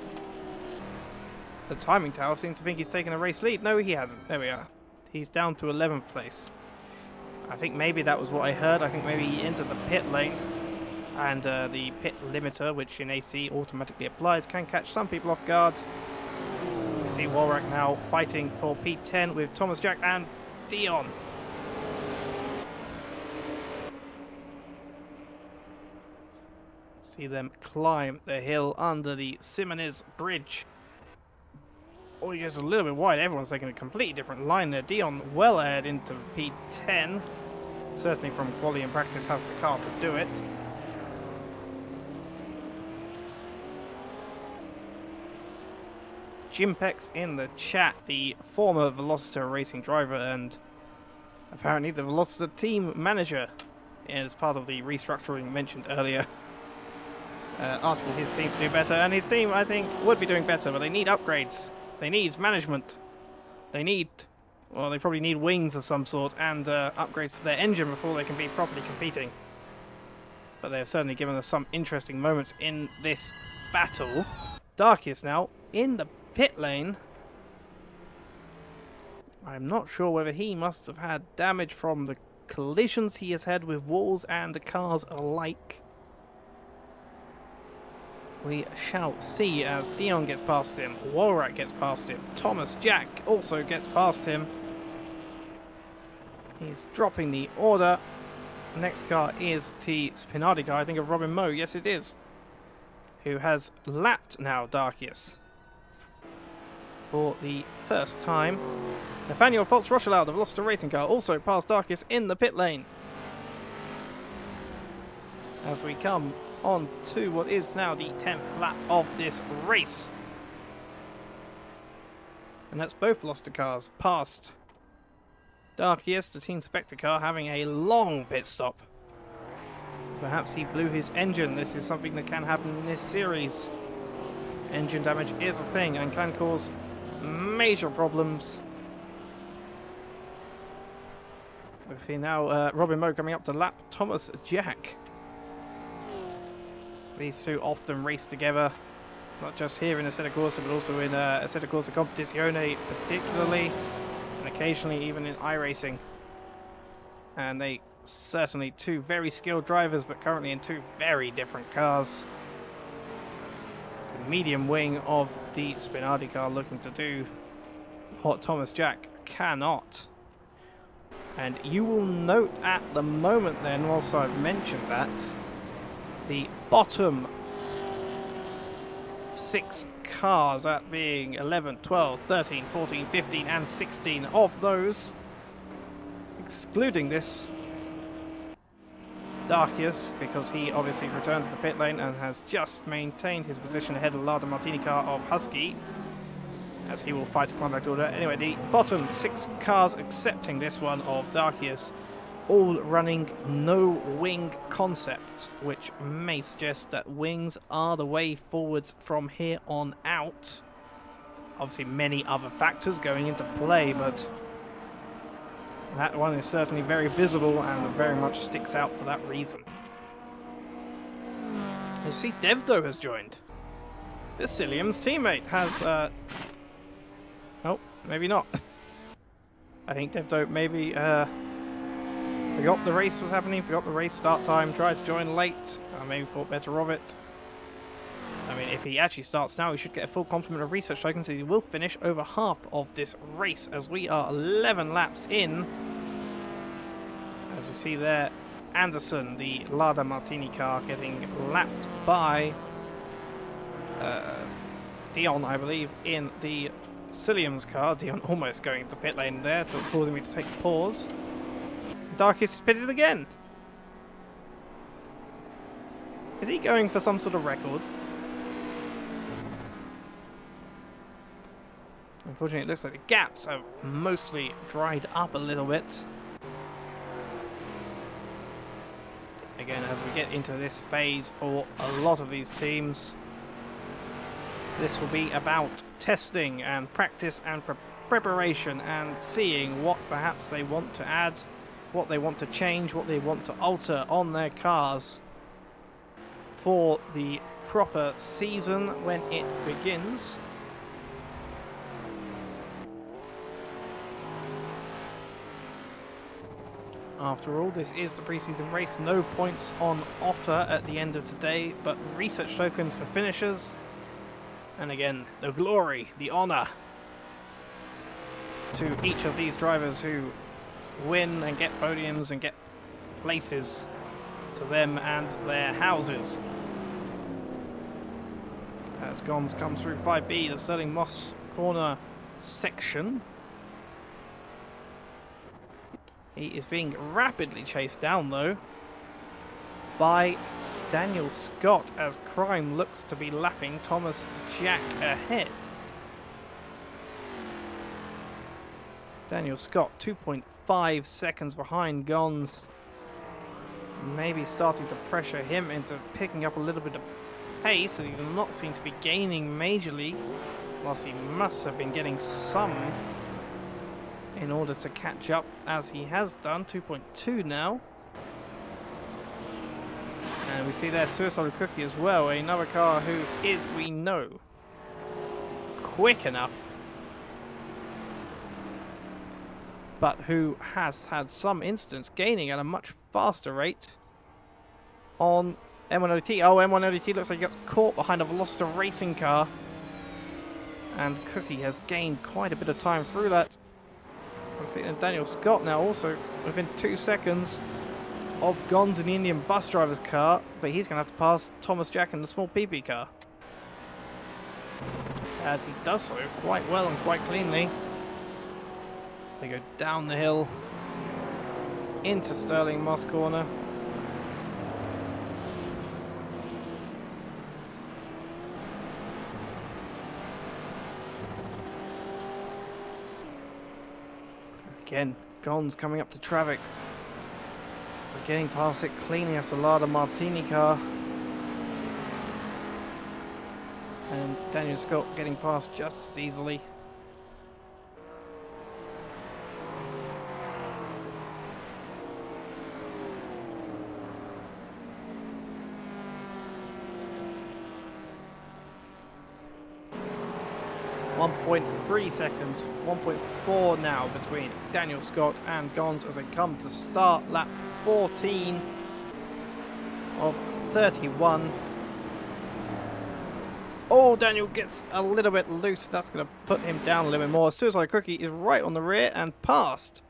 The timing tower seems to think he's taken a race lead. No, he hasn't. There we are. He's down to 11th place. I think maybe that was what I heard. I think maybe he entered the pit lane, and the pit limiter, which in AC automatically applies, can catch some people off guard. We see Walrack now fighting for P10 with Thomas Jack and Dion. See them climb the hill under the Simonis Bridge. Oh, he goes a little bit wide. Everyone's taking a completely different line there. Dion well ahead into P10. Certainly from quality and practice has the car to do it. Jimpex in the chat, the former Velociter racing driver and apparently the Velociter team manager, as part of the restructuring mentioned earlier. Asking his team to do better, and his team, I think, would be doing better, but they need upgrades. They need management. They need, well, they probably need wings of some sort and upgrades to their engine before they can be properly competing. But they have certainly given us some interesting moments in this battle. Darkius now in the pit lane. I'm not sure whether he must have had damage from the collisions he has had with walls and cars alike. We shall see as Dion gets past him, Walrack gets past him, Thomas Jack also gets past him. He's dropping the order. Next car is the Spinardi car, I think of Robin Moe, yes it is, who has lapped now Darkius for the first time. Nathaniel Foltz-Rochelau, the Velociter racing car, also passed Darkius in the pit lane. As we come on to what is now the 10th lap of this race. And that's both Velociter cars past Darkius, the Team Spectre car, having a long pit stop. Perhaps he blew his engine. This is something that can happen in this series. Engine damage is a thing and can cause major problems. We see now Robin Moe coming up to lap Thomas Jack. These two often race together, not just here in Assetto Corsa, but also in Assetto Corsa Competizione particularly, and occasionally even in iRacing. And they certainly two very skilled drivers, but currently in two very different cars. The medium wing of the Spinardi car looking to do what Thomas Jack cannot. And you will note at the moment then, whilst I've mentioned that, the bottom 6 cars, that being 11, 12, 13, 14, 15 and 16 of those, excluding this Darkius, because he obviously returned to the pit lane and has just maintained his position ahead of Lada Martini car of Husky, as he will fight the contact order. Anyway, the bottom 6 cars accepting this one of Darkius, all running no wing concepts, which may suggest that wings are the way forwards from here on out. Obviously many other factors going into play, but that one is certainly very visible and very much sticks out for that reason. You see, Devdo has joined. This Cilium's teammate has, oh, maybe not. I think Devdo maybe, forgot the race was happening, forgot the race start time, tried to join late, maybe thought better of it. I mean, if he actually starts now, he should get a full complement of research tokens, so he will finish over half of this race, as we are 11 laps in. As you see there, Anderson, the Lada Martini car, getting lapped by Dion, I believe, in the Cilium's car. Dion almost going to the pit lane there, causing me to take a pause. Darkest is pitted again. Is he going for some sort of record? Unfortunately, it looks like the gaps have mostly dried up a little bit. Again, as we get into this phase for a lot of these teams, this will be about testing and practice and preparation and seeing what perhaps they want to add, what they want to change, what they want to alter on their cars for the proper season when it begins. After all, this is the preseason race. No points on offer at the end of today, but research tokens for finishers. And again, the glory, the honor to each of these drivers who win and get podiums and get places to them and their houses. As Gons comes through 5B, the Sterling Moss corner section. He is being rapidly chased down, though, by Daniel Scott, as Crime looks to be lapping Thomas Jack ahead. Daniel Scott, 2.5 seconds behind Gons. Maybe starting to pressure him into picking up a little bit of pace, and he does not seem to be gaining majorly, whilst he must have been getting some in order to catch up, as he has done. 2.2 now. And we see there Suicide Cookie as well, another car who is, we know, quick enough, but who has had some instance gaining at a much faster rate on M1ODT. Oh, M1ODT looks like he got caught behind a Veloster racing car, and Cookie has gained quite a bit of time through that. We're seeing Daniel Scott now also within 2 seconds of Gons in the Indian bus driver's car, but he's going to have to pass Thomas Jack in the small PP car. As he does so quite well and quite cleanly. They go down the hill into Sterling Moss corner. Again, Gons coming up to Travick. We're getting past it cleanly as the Lada Martini car. And Daniel Scott getting past just as easily. .3 seconds, 1.4 now between Daniel Scott and Gons as they come to start lap 14 of 31. Oh, Daniel gets a little bit loose. That's going to put him down a little bit more. Suicide Cookie is right on the rear and past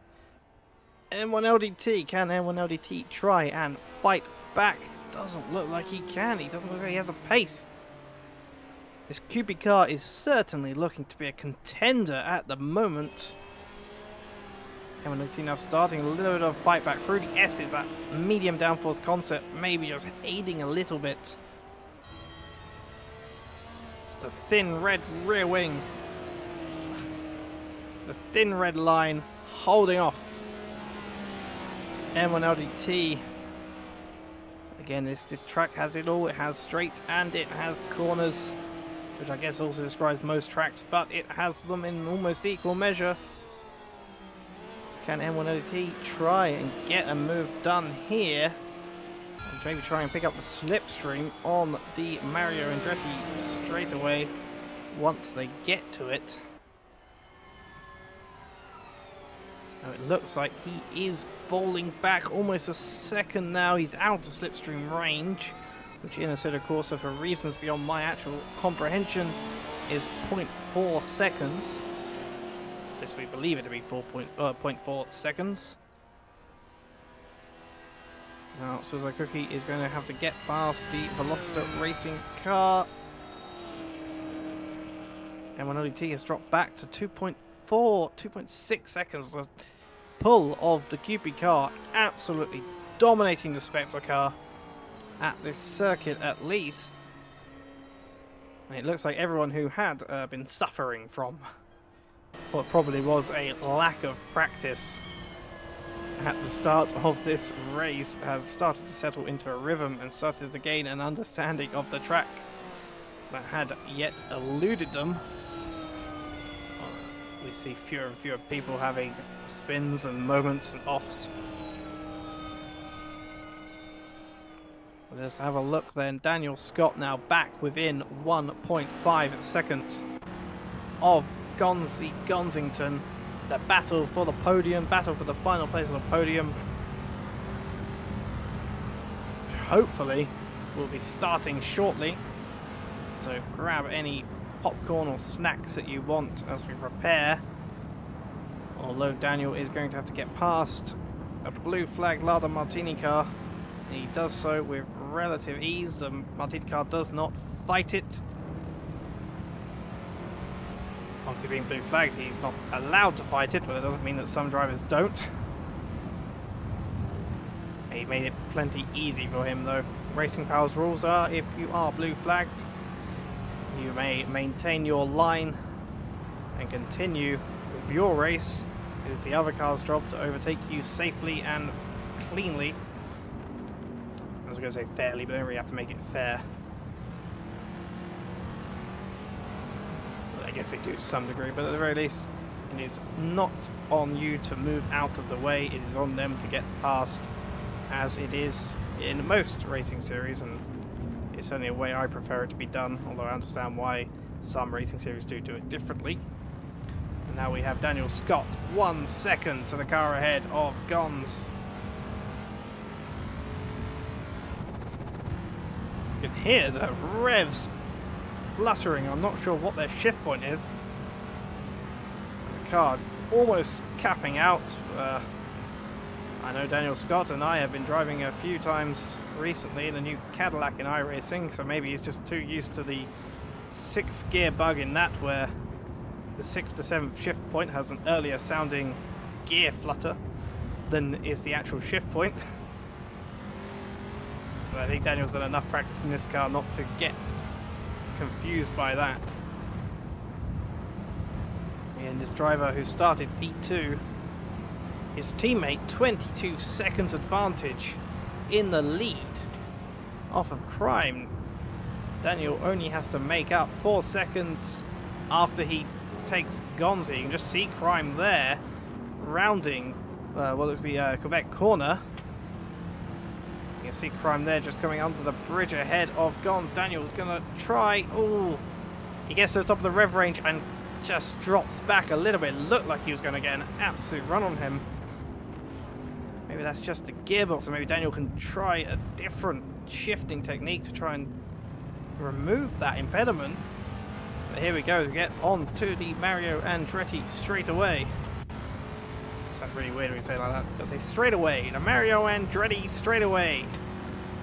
M1LDT. Can M1LDT try and fight back? Doesn't look like he can. He doesn't look like he has a pace. This QB car is certainly looking to be a contender at the moment. M1LDT now starting a little bit of a fight back through the S's. That medium downforce concept maybe just aiding a little bit. Just a thin red rear wing. The thin red line holding off M1LDT. Again, this track has it all. It has straights and it has corners, which I guess also describes most tracks, but it has them in almost equal measure. Can M1ODT try and get a move done here? And maybe try and pick up the slipstream on the Mario Andretti straightaway once they get to it. Now it looks like he is falling back almost a second now. He's out of slipstream range, which in Assetto Corsa, for reasons beyond my actual comprehension, is 0.4 seconds. This we believe it to be 0.4 seconds. Now Suzuki is going to have to get past the Velociter racing car. M1ODT has dropped back to 2.6 seconds. The pull of the QP car absolutely dominating the Spectre car at this circuit at least. And it looks like everyone who had been suffering from what probably was a lack of practice at the start of this race has started to settle into a rhythm and started to gain an understanding of the track that had yet eluded them. We see fewer and fewer people having spins and moments and offs. Let's have a look then. Daniel Scott now back within 1.5 seconds of Gonsington. The battle for the podium, battle for the final place on the podium. Hopefully will be starting shortly. So grab any popcorn or snacks that you want as we prepare. Although Daniel is going to have to get past a blue flag Lada Martini car. He does so with relative ease. The Martini car does not fight it. Obviously being blue flagged, he's not allowed to fight it, but it doesn't mean that some drivers don't. He made it plenty easy for him though. Racing Powers rules are, if you are blue flagged, you may maintain your line and continue with your race. It is the other car's job to overtake you safely and cleanly. I was going to say fairly, but don't really have to make it fair. Well, I guess they do to some degree, but at the very least, it is not on you to move out of the way. It is on them to get past, as it is in most racing series, and it's certainly a way I prefer it to be done, although I understand why some racing series do it differently. And now we have Daniel Scott 1 second to the car ahead of Gons. You can hear the revs fluttering. I'm not sure what their shift point is. The car almost capping out. I know Daniel Scott and I have been driving a few times recently in a new Cadillac in iRacing, so maybe he's just too used to the 6th gear bug in that, where the 6th to 7th shift point has an earlier sounding gear flutter than is the actual shift point. But I think Daniel's done enough practice in this car not to get confused by that. And this driver who started P2, his teammate 22 seconds advantage in the lead off of Crime. Daniel only has to make up 4 seconds after he takes Gonzi. You can just see Crime there rounding Quebec corner. You can see Crime there just coming under the bridge ahead of Gons. Daniel's gonna try. Oh, he gets to the top of the rev range and just drops back a little bit. Looked like he was going to get an absolute run on him. Maybe that's just the gearbox, or maybe Daniel can try a different shifting technique to try and remove that impediment. But here we go, we get on to the Mario Andretti straight away. Sounds really weird when you say it like that. I'll say straight away, the Mario Andretti straight away.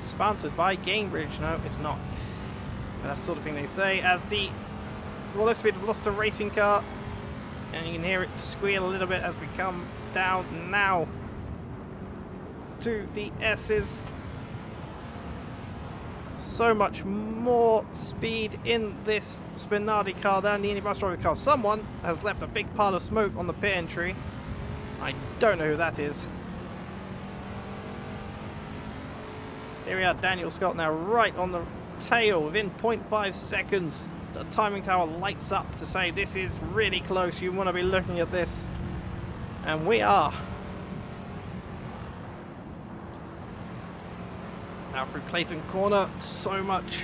Sponsored by Gamebridge. No, it's not. But that's the sort of thing they say as the roller speed of Velociter racing car. And you can hear it squeal a little bit as we come down now to the S's. So much more speed in this Spinardi car than the Indy Bus Driver car. Someone has left a big pile of smoke on the pit entry. I don't know who that is. Here we are, Daniel Scott now right on the tail within 0.5 seconds. The timing tower lights up to say this is really close. You want to be looking at this. And we are. Now through Clayton Corner, so much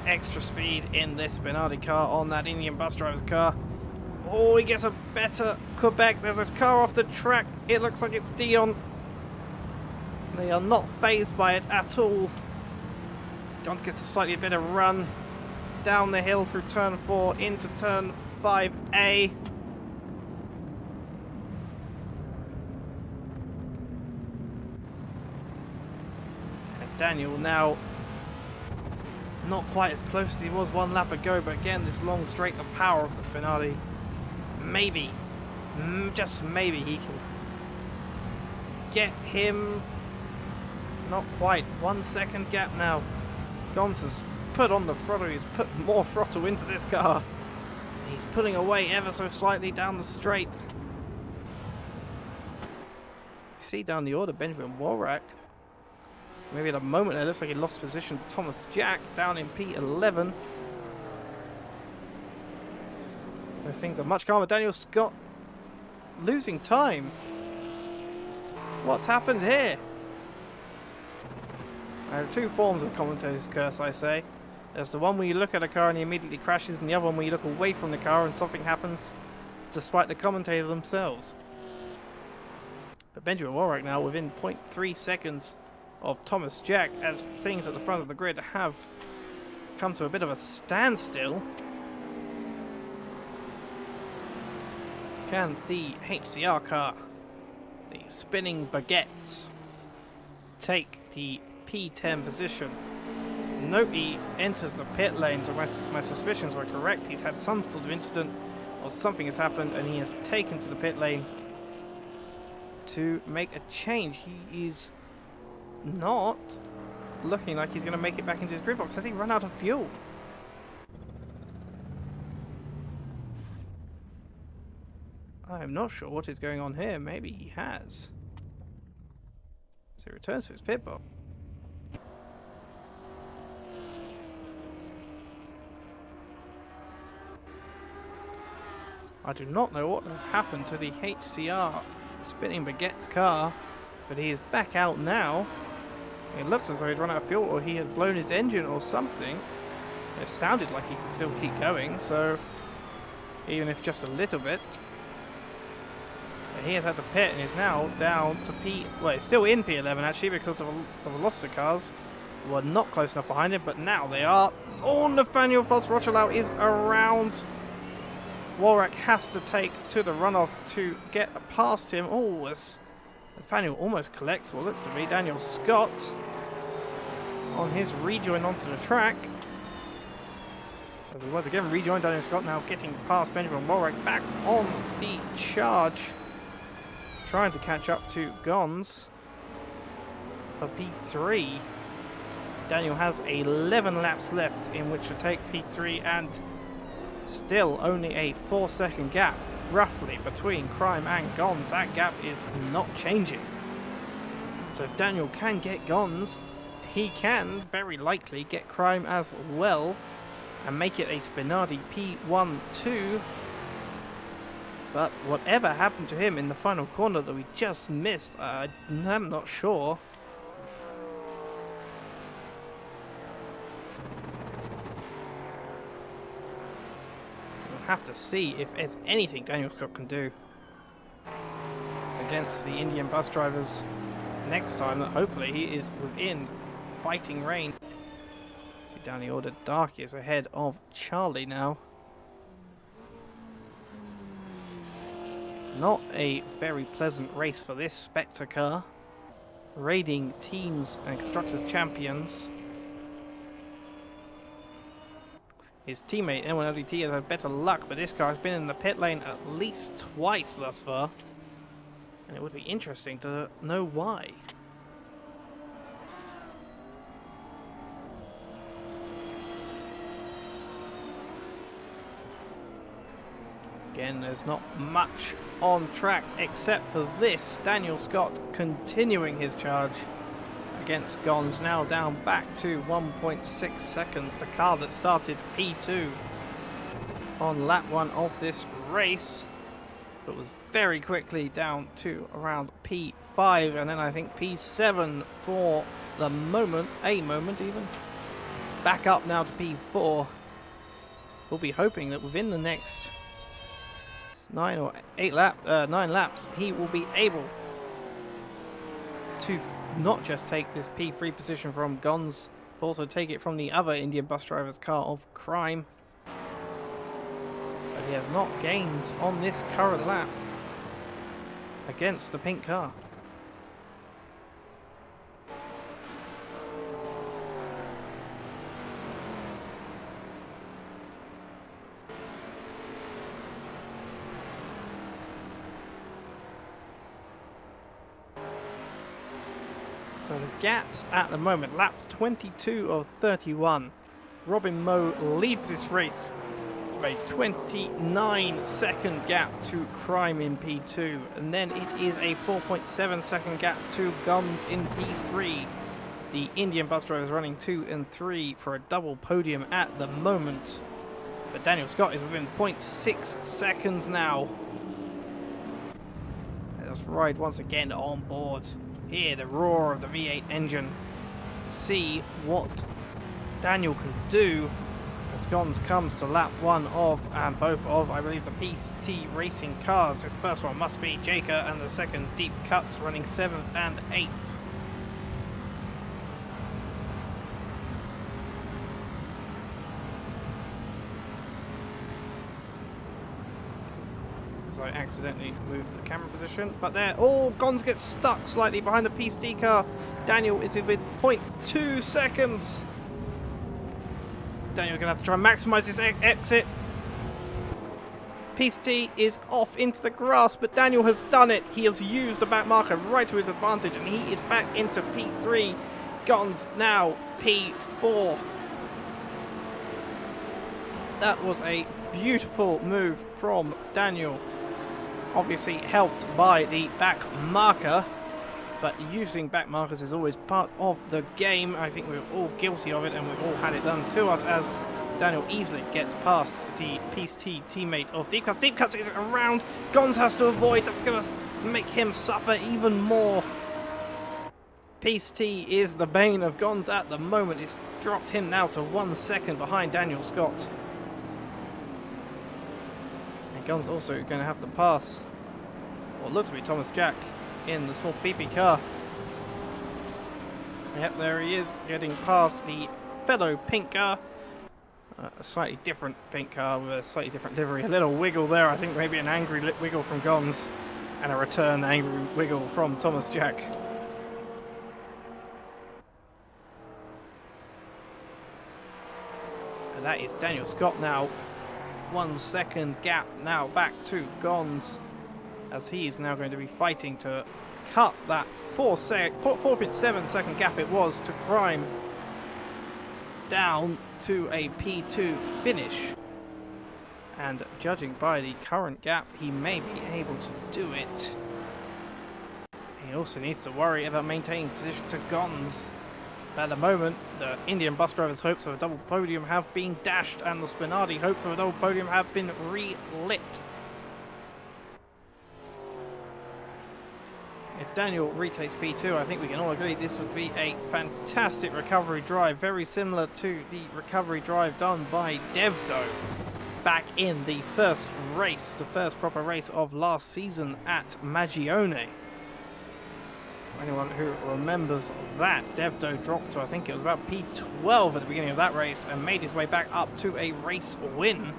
extra speed in this Bernardi car on that Indian bus driver's car. Oh, he gets a better Quebec. There's a car off the track. It looks like it's Dion. They are not phased by it at all. Gons gets a slightly better run down the hill through turn 4 into turn 5A. And Daniel now not quite as close as he was one lap ago, but again, this long straight, the power of the Spinardi. Maybe, just maybe he can get him. Not quite. 1 second gap now. Gons has put on the throttle. He's put more throttle into this car. He's pulling away ever so slightly down the straight. You see down the order, Benjamin Walrack. Maybe at a moment there, looks like he lost position to Thomas Jack down in P11. Where things are much calmer. Daniel Scott losing time. What's happened here? There are two forms of commentator's curse, I say. There's the one where you look at a car and he immediately crashes, and the other one where you look away from the car and something happens despite the commentator themselves. But Benjamin Warwick now within 0.3 seconds of Thomas Jack, as things at the front of the grid have come to a bit of a standstill. Can the HCR car, the spinning baguettes, take the P10 position? Nope, he enters the pit lane, so my suspicions were correct. He's had some sort of incident or something has happened and he has taken to the pit lane to make a change. He is not looking like he's going to make it back into his grid box. Has he run out of fuel? I'm not sure what is going on here. Maybe he has. So he returns to his pit box. I do not know what has happened to the HCR spinning baguette's car, but he is back out now. It looked as though he'd run out of fuel or he had blown his engine or something. It sounded like he could still keep going, so even if just a little bit. But he has had to pit and is now down to well, it's still in P11 actually, because the velocity cars were not close enough behind him, but now they are. Oh, Nathaniel Foss-Rochelau is around. Warwick has to take to the runoff to get past him. Oh, as Nathaniel almost collects what looks to be Daniel Scott on his rejoin onto the track. But he was again rejoined. Daniel Scott now getting past Benjamin Warwick, back on the charge, trying to catch up to Gons for P3. Daniel has 11 laps left in which to take P3, and still only a 4-second gap roughly between Crime and Gons. That gap is not changing. So if Daniel can get Gons, he can very likely get Crime as well and make it a Spinardi P1-2. But whatever happened to him in the final corner that we just missed, I'm not sure. Have to see if there's anything Daniel Scott can do against the Indian bus drivers next time. That hopefully he is within fighting range. See down the order, Darky is ahead of Charlie now. Not a very pleasant race for this Spectre car. Raiding teams and constructors champions. His teammate N1LDT has had better luck, but this car has been in the pit lane at least twice thus far. And it would be interesting to know why. Again, there's not much on track except for this. Daniel Scott continuing his charge against Gons, now down back to 1.6 seconds. The car that started P2 on lap 1 of this race, but was very quickly down to around P5, and then I think P7 for the moment, even. Back up now to P4. We'll be hoping that within the next 9 laps, he will be able to not just take this P3 position from Gons, but also take it from the other Indian bus driver's car of crime. But he has not gained on this current lap against the pink car. So the gaps at the moment, lap 22 of 31. Robin Moe leads this race with a 29-second gap to Crime in P2. And then it is a 4.7-second gap to Guns in P3. The Indian bus drivers running 2 and 3 for a double podium at the moment. But Daniel Scott is within 0.6 seconds now. Let us ride once again on board. Hear the roar of the V8 engine. See what Daniel can do as Gons comes to lap 1 of, and both of, I believe, the PT Racing cars. This first one must be Jaker, and the second Deep Cuts running 7th and 8th. I accidentally moved the camera position, but there, Gons gets stuck slightly behind the PC car. Daniel is within 0.2 seconds. Daniel's gonna have to try and maximize his exit. PC is off into the grass, but Daniel has done it. He has used the back marker right to his advantage, and he is back into P3. Gons now P4. That was a beautiful move from Daniel. Obviously helped by the back marker, but using back markers is always part of the game. I think we're all guilty of it, and we've all had it done to us as Daniel easily gets past the PC teammate of Deep Cuts. Deep Cuts is around. Gons has to avoid. That's going to make him suffer even more. PC is the bane of Gons at the moment. It's dropped him now to 1 second behind Daniel Scott. Gons also going to have to pass what looks to be Thomas Jack in the small PP car. Yep, there he is, getting past the fellow pink car. A slightly different pink car with a slightly different livery. A little wiggle there, I think maybe an angry wiggle from Gons, and a return angry wiggle from Thomas Jack. And that is Daniel Scott now. 1 second gap now back to Gons, as he is now going to be fighting to cut that 4.7 second gap it was to Crime down to a P2 finish. And judging by the current gap, he may be able to do it. He also needs to worry about maintaining position to Gons. At the moment, the Indian bus drivers' hopes of a double podium have been dashed, and the Spinardi hopes of a double podium have been relit. If Daniel retakes P2, I think we can all agree this would be a fantastic recovery drive, very similar to the recovery drive done by Devdo back in the first race, the first proper race of last season at Magione. Anyone who remembers that, Devdo dropped to, I think it was about P12 at the beginning of that race, and made his way back up to a race win.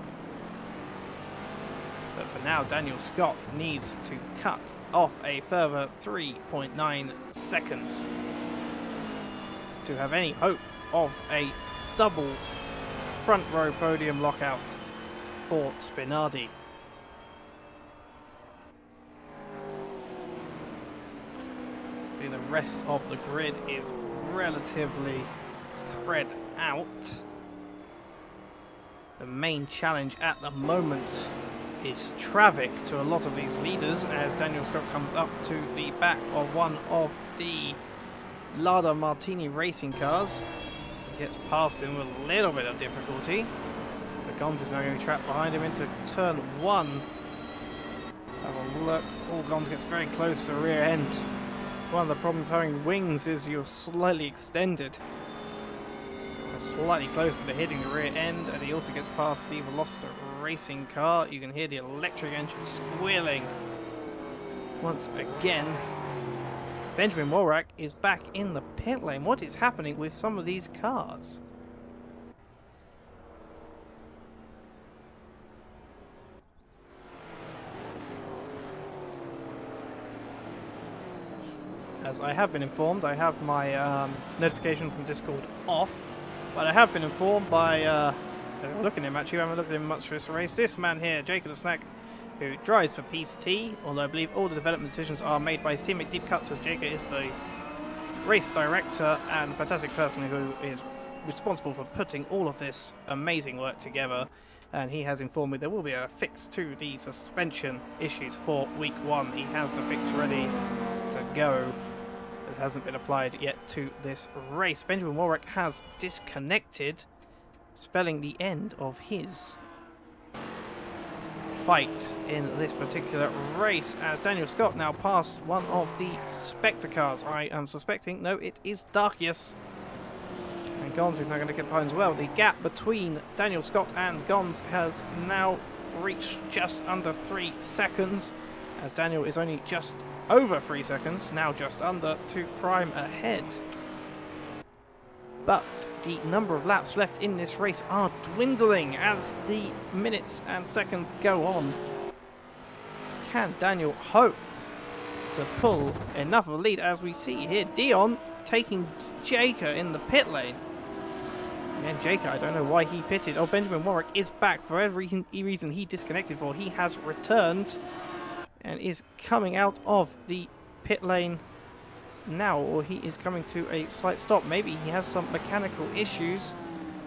But for now, Daniel Scott needs to cut off a further 3.9 seconds to have any hope of a double front row podium lockout for Spinardi. The rest of the grid is relatively spread out. The main challenge at the moment is traffic to a lot of these leaders, as Daniel Scott comes up to the back of one of the Lada Martini racing cars. He gets past him with a little bit of difficulty. The Gons is now going to be trapped behind him into turn 1. Let's have a have a look. All Gons gets very close to the rear end. One of the problems having wings is you're slightly extended. Slightly closer to hitting the rear end, and he also gets past the Veloster racing car. You can hear the electric engine squealing once again. Benjamin Wolrack is back in the pit lane. What is happening with some of these cars? As I have been informed, I have my notifications from Discord off, but I have been informed by looking at him actually. I haven't looked at him much for this race. This man here, Jacob the Snack, who drives for Peace T, although I believe all the development decisions are made by his teammate Deep Cuts, as Jacob is the race director and fantastic person who is responsible for putting all of this amazing work together. And he has informed me there will be a fix to the suspension issues for week 1. He has the fix ready to go. It hasn't been applied yet to this race. Benjamin Wolrack has disconnected, spelling the end of his fight in this particular race, as Daniel Scott now passed one of the Spectre cars. I am suspecting, no, it is Darkius. And Gons is now going to get behind as well. The gap between Daniel Scott and Gons has now reached just under 3 seconds, as Daniel is only just over 3 seconds, now just under, to Crime ahead. But the number of laps left in this race are dwindling as the minutes and seconds go on. Can Daniel hope to pull enough of a lead? As we see here, Dion taking Jaker in the pit lane. And Jaker, I don't know why he pitted. Oh, Benjamin Wolrack is back for every reason he disconnected for. He has returned and is coming out of the pit lane now, or he is coming to a slight stop. Maybe he has some mechanical issues,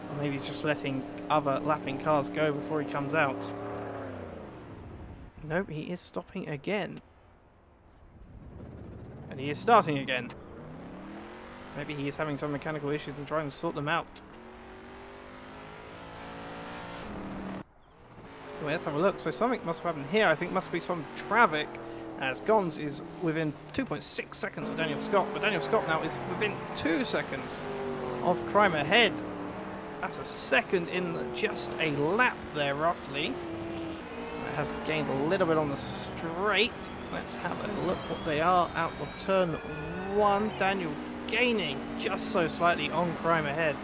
or maybe he's just letting other lapping cars go before he comes out. Nope, he is stopping again. And he is starting again. Maybe he is having some mechanical issues and trying to sort them out. Anyway, let's have a look. So something must have happened here. I think must be some traffic, as Gons is within 2.6 seconds of Daniel Scott, but Daniel Scott now is within 2 seconds of Crime ahead. That's a second in just a lap there, roughly. It has gained a little bit on the straight. Let's have a look what they are out of turn 1. Daniel gaining just so slightly on Crime ahead.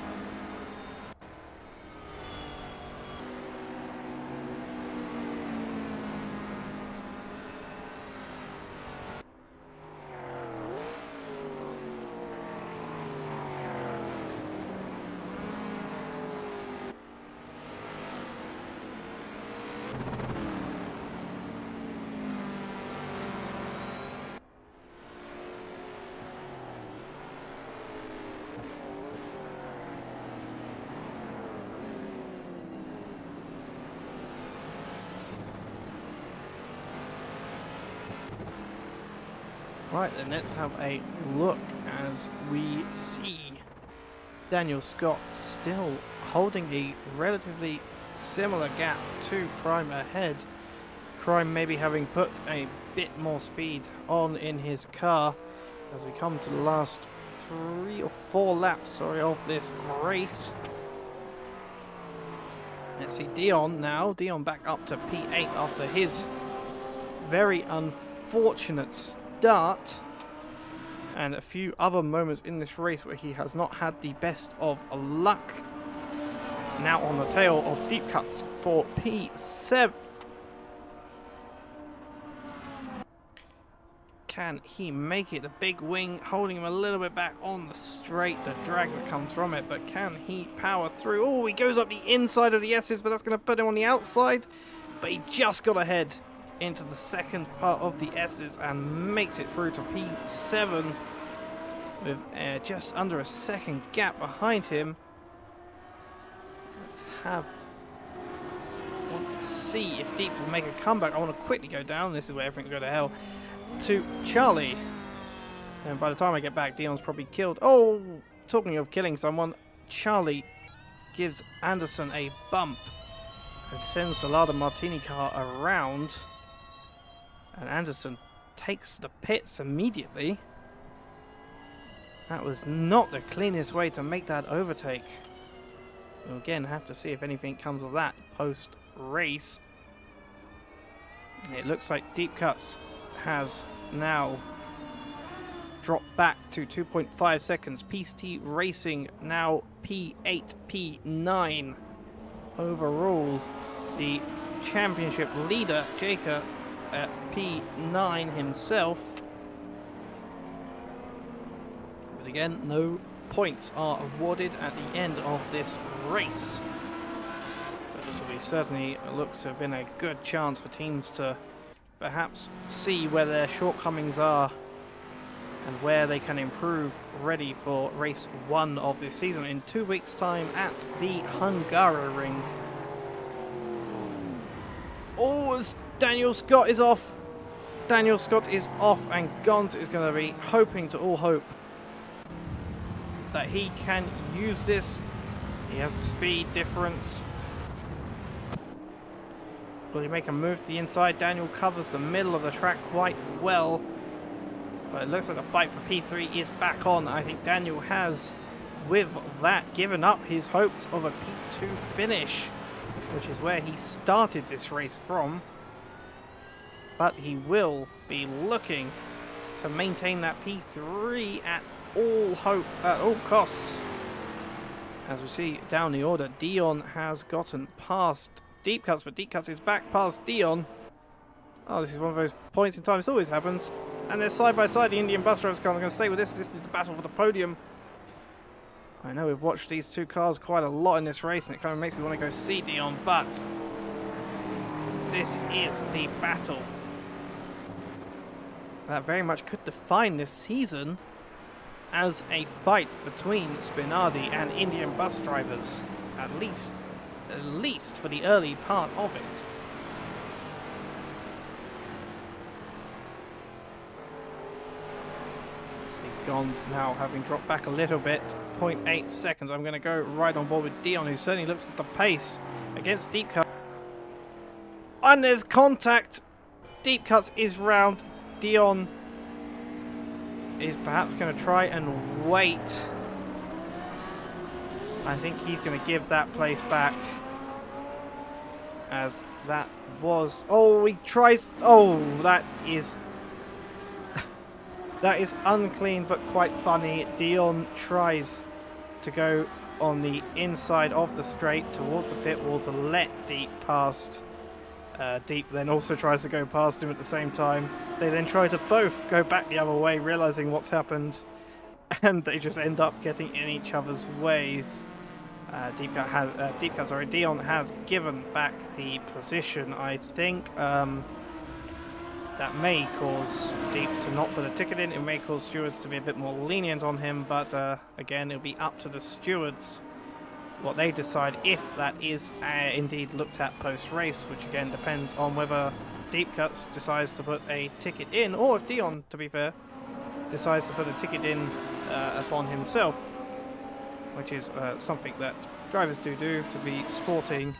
Right, then let's have a look as we see Daniel Scott still holding a relatively similar gap to Crime ahead. Crime maybe having put a bit more speed on in his car as we come to the last 3 or 4 laps of this race. Let's see Dion now. Dion back up to P8 after his very unfortunate start and a few other moments in this race where he has not had the best of luck. Now on the tail of Deep Cuts for P7. Can he make it? The big wing holding him a little bit back on the straight, the drag that comes from it, but can he power through? Oh, he goes up the inside of the S's, but that's going to put him on the outside, but he just got ahead into the second part of the S's and makes it through to P7 with just under a second gap behind him. Let's have... I want to see if Deep will make a comeback. I want to quickly go down. This is where everything will go to hell. To Charlie. And by the time I get back, Dion's probably killed. Oh, talking of killing someone, Charlie gives Anderson a bump and sends the Lada Martini car around. And Anderson takes the pits immediately. That was not the cleanest way to make that overtake. We'll again have to see if anything comes of that post-race. It looks like Deep Cuts has now dropped back to 2.5 seconds. PCT Racing now P8, P9. Overall, the championship leader, Jacob, at P9 himself. But again, no points are awarded at the end of this race. But this will be certainly looks to have been a good chance for teams to perhaps see where their shortcomings are and where they can improve, ready for race 1 of this season in 2 weeks' time at the Hungary ring. Oh, as Daniel Scott is off. Daniel Scott is off, and Gons is going to be hoping to all hope that he can use this. He has the speed difference. Will he make a move to the inside? Daniel covers the middle of the track quite well. But it looks like the fight for P3 is back on. I think Daniel has, with that, given up his hopes of a P2 finish, which is where he started this race from. But he will be looking to maintain that P3 at all costs. As we see down the order, Dion has gotten past Deep Cuts, but Deep Cuts is back past Dion. Oh, this is one of those points in time. This always happens. And they're side by side. The Indian bus drivers car. I'm going to stay with this. This is the battle for the podium. I know we've watched these two cars quite a lot in this race, and it kind of makes me want to go see Dion, but this is the battle that very much could define this season as a fight between Spinardi and Indian bus drivers, at least for the early part of it. Gons now having dropped back a little bit, 0.8 seconds. I'm going to go right on board with Dion, who certainly looks at the pace against Deep Cuts. And there's contact. Deep Cuts is round. Dion is perhaps going to try and wait. I think he's going to give that place back, as that was... Oh, he tries... Oh, that is... That is unclean but quite funny. Dion tries to go on the inside of the straight towards the pit wall to let Deep past. Deep then also tries to go past him at the same time. They then try to both go back the other way, realizing what's happened, and they just end up getting in each other's ways. Dion has given back the position, I think. That may cause Deep to not put a ticket in. It may cause stewards to be a bit more lenient on him, but again, it'll be up to the stewards what they decide, if that is indeed looked at post-race, which again depends on whether Deep Cuts decides to put a ticket in, or if Dion, to be fair, decides to put a ticket in upon himself, which is something that drivers do to be sporting.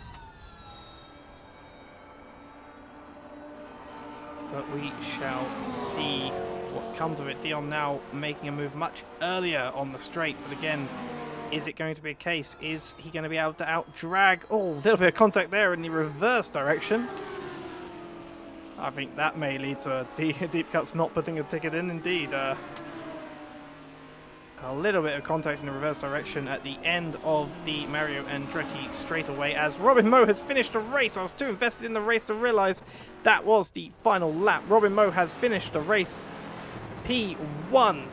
But we shall see what comes of it. Dion now making a move much earlier on the straight, but again, is it going to be a case? Is he going to be able to out-drag? Oh, a little bit of contact there in the reverse direction. I think that may lead to Deep Cuts not putting a ticket in, indeed. A little bit of contact in the reverse direction at the end of the Mario Andretti straightaway, as Robin Moe has finished the race. I was too invested in the race to realise that was the final lap. Robin Moe has finished the race P1.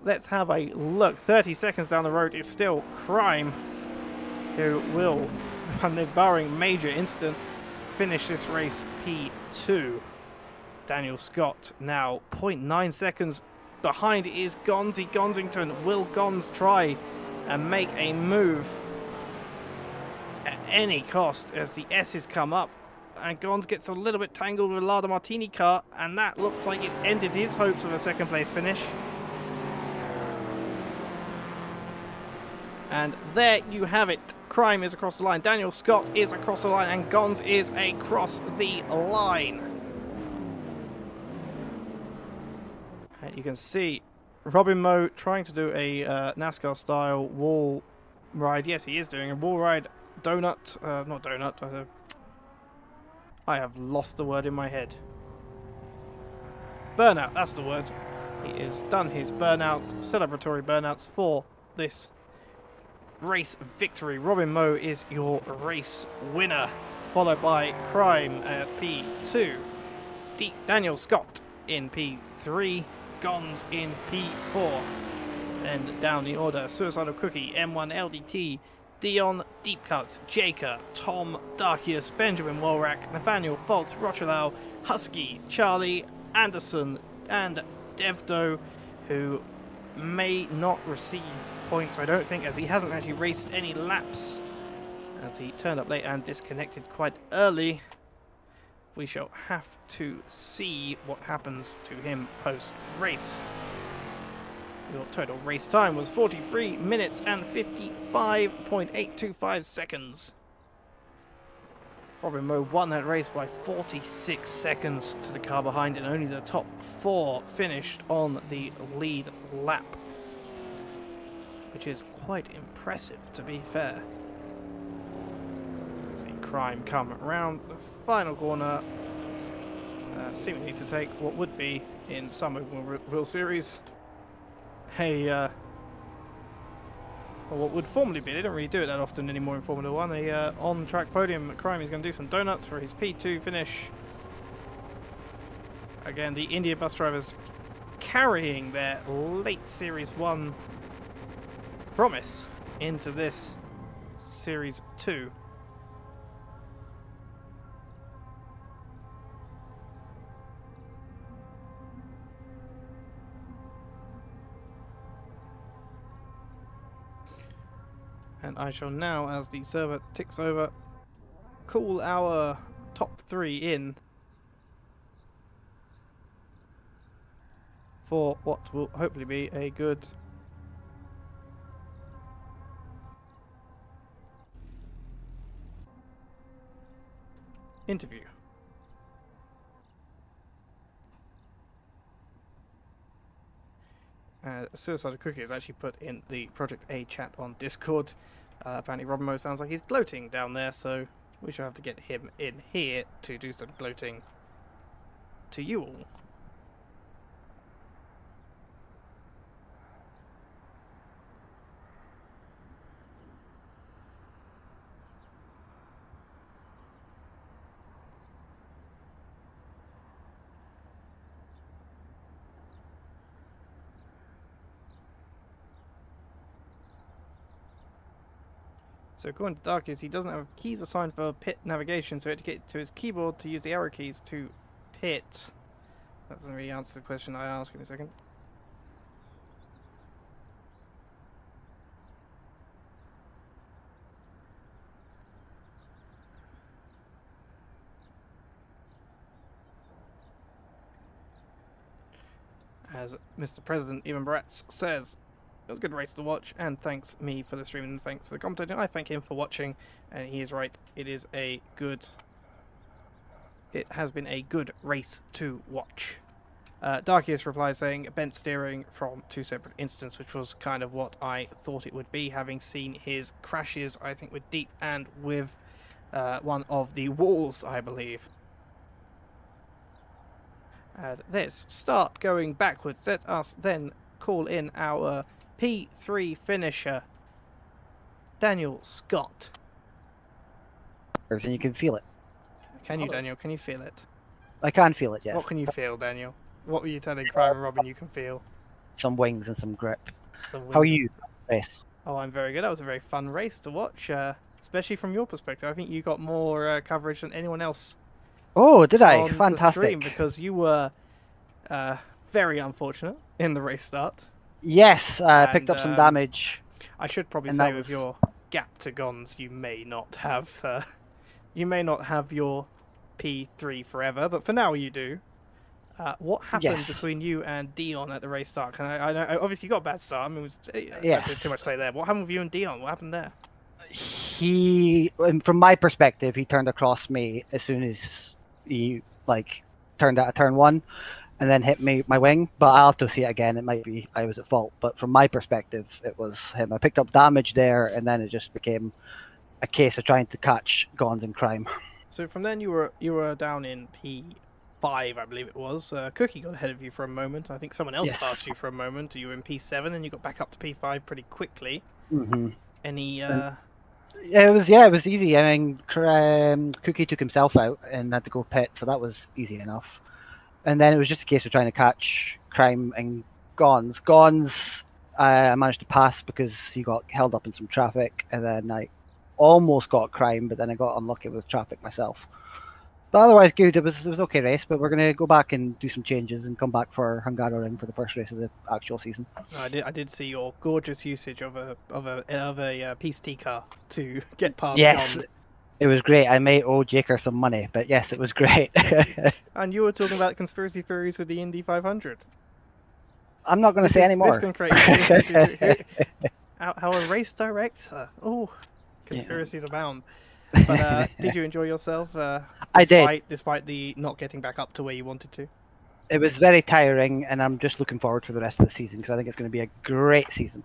Let's have a look. 30 seconds down the road is still Crime, who will, barring major incident, finish this race P2. Daniel Scott now 0.9 seconds behind is Gonzi Gonzington. Will Gons try and make a move at any cost as the S's come up? And Gons gets a little bit tangled with Lada Martini car, and that looks like it's ended his hopes of a second place finish. And there you have it. Crime is across the line, Daniel Scott is across the line, and Gons is across the line. You can see Robin Moe trying to do a NASCAR-style wall ride. Yes, he is doing a wall ride donut. Not donut. I have lost the word in my head. Burnout, that's the word. He has done his burnout, celebratory burnouts for this race victory. Robin Moe is your race winner, followed by Crime at P2, Daniel Scott in P3, Gons in P4. Then down the order, Suicidal Cookie, M1 LDT, Dion, Deep Cuts, Jaker, Tom, Darkius, Benjamin Wolrack, Nathaniel Faltz, Rochelau, Husky, Charlie, Anderson, and Devdo, who may not receive points, I don't think, as he hasn't actually raced any laps, as he turned up late and disconnected quite early. We shall have to see what happens to him post-race. Your total race time was 43 minutes and 55.825 seconds. Robin Moe won that race by 46 seconds to the car behind, and only the top 4 finished on the lead lap, which is quite impressive, to be fair. See Crime come around the final corner, seemingly to take what would be, in some open wheel series, or what would formerly be, they don't really do it that often anymore in Formula 1, a on-track podium. Crime is going to do some donuts for his P2 finish. Again, the India bus drivers carrying their late Series 1 promise into this Series 2. And I shall now, as the server ticks over, call our top 3 in for what will hopefully be a good interview. Suicidal Cookie has actually put in the Project A chat on Discord. Apparently Robin Moe sounds like he's gloating down there, so we shall have to get him in here to do some gloating to you all. So according to Darkest, he doesn't have keys assigned for pit navigation, so he had to get to his keyboard to use the arrow keys to pit. That doesn't really answer the question I asked. Give me a second. As Mr. President Ivan Baratz says, it was a good race to watch, and thanks me for the stream, and thanks for the commentating. I thank him for watching, and he is right. It has been a good race to watch. Darkius replies saying bent steering from 2 separate incidents, which was kind of what I thought it would be, having seen his crashes, I think, with Deep and with one of the walls, I believe. And let's start going backwards. Let us then call in our P3 finisher, Daniel Scott. And you can feel it. Can you, Daniel? Can you feel it? I can feel it, yes. What can you feel, Daniel? What were you telling Crime and Robin you can feel? Some wings and some grip. Some wings. How are you? Race? Oh, I'm very good. That was a very fun race to watch, especially from your perspective. I think you got more coverage than anyone else. Oh, did I? On Fantastic. the stream, because you were very unfortunate in the race start. Yes, I picked up some damage. I should probably say with your gap to Gons, you may not have your P3 forever, but for now you do. What happened between you and Dion at the race start? I know obviously you got a bad start. I mean, there's too much to say there. What happened with you and Dion? What happened there? From my perspective, he turned across me as soon as he turned out of turn 1. and then hit my wing. But I'll have to see it again. It might be I was at fault, but from my perspective, it was him. I picked up damage there, and then it just became a case of trying to catch Gons in crime. So from then you were down in P5, I believe it was. Cookie got ahead of you for a moment. I think someone else Yes. passed you for a moment. You were in P7 and you got back up to P5 pretty quickly. Mm-hmm. Any It was easy. I mean, Cookie took himself out and had to go pit, so that was easy enough. And then it was just a case of trying to catch Crime and Gons. Gons, I managed to pass because he got held up in some traffic, and then I almost got Crime, but then I got unlucky with traffic myself. But otherwise, good. It was okay race, but we're gonna go back and do some changes and come back for Hungaroring for the first race of the actual season. I did see your gorgeous usage of a PCT car to get past Yes, Gons. it was great. I may owe Jaker some money, but yes, it was great. And you were talking about conspiracy theories with the Indy 500. I'm not going to say anymore. This can create how a race director. Oh, conspiracies abound. But did you enjoy yourself? I did. Despite the not getting back up to where you wanted to. It was very tiring, and I'm just looking forward to the rest of the season because I think it's going to be a great season.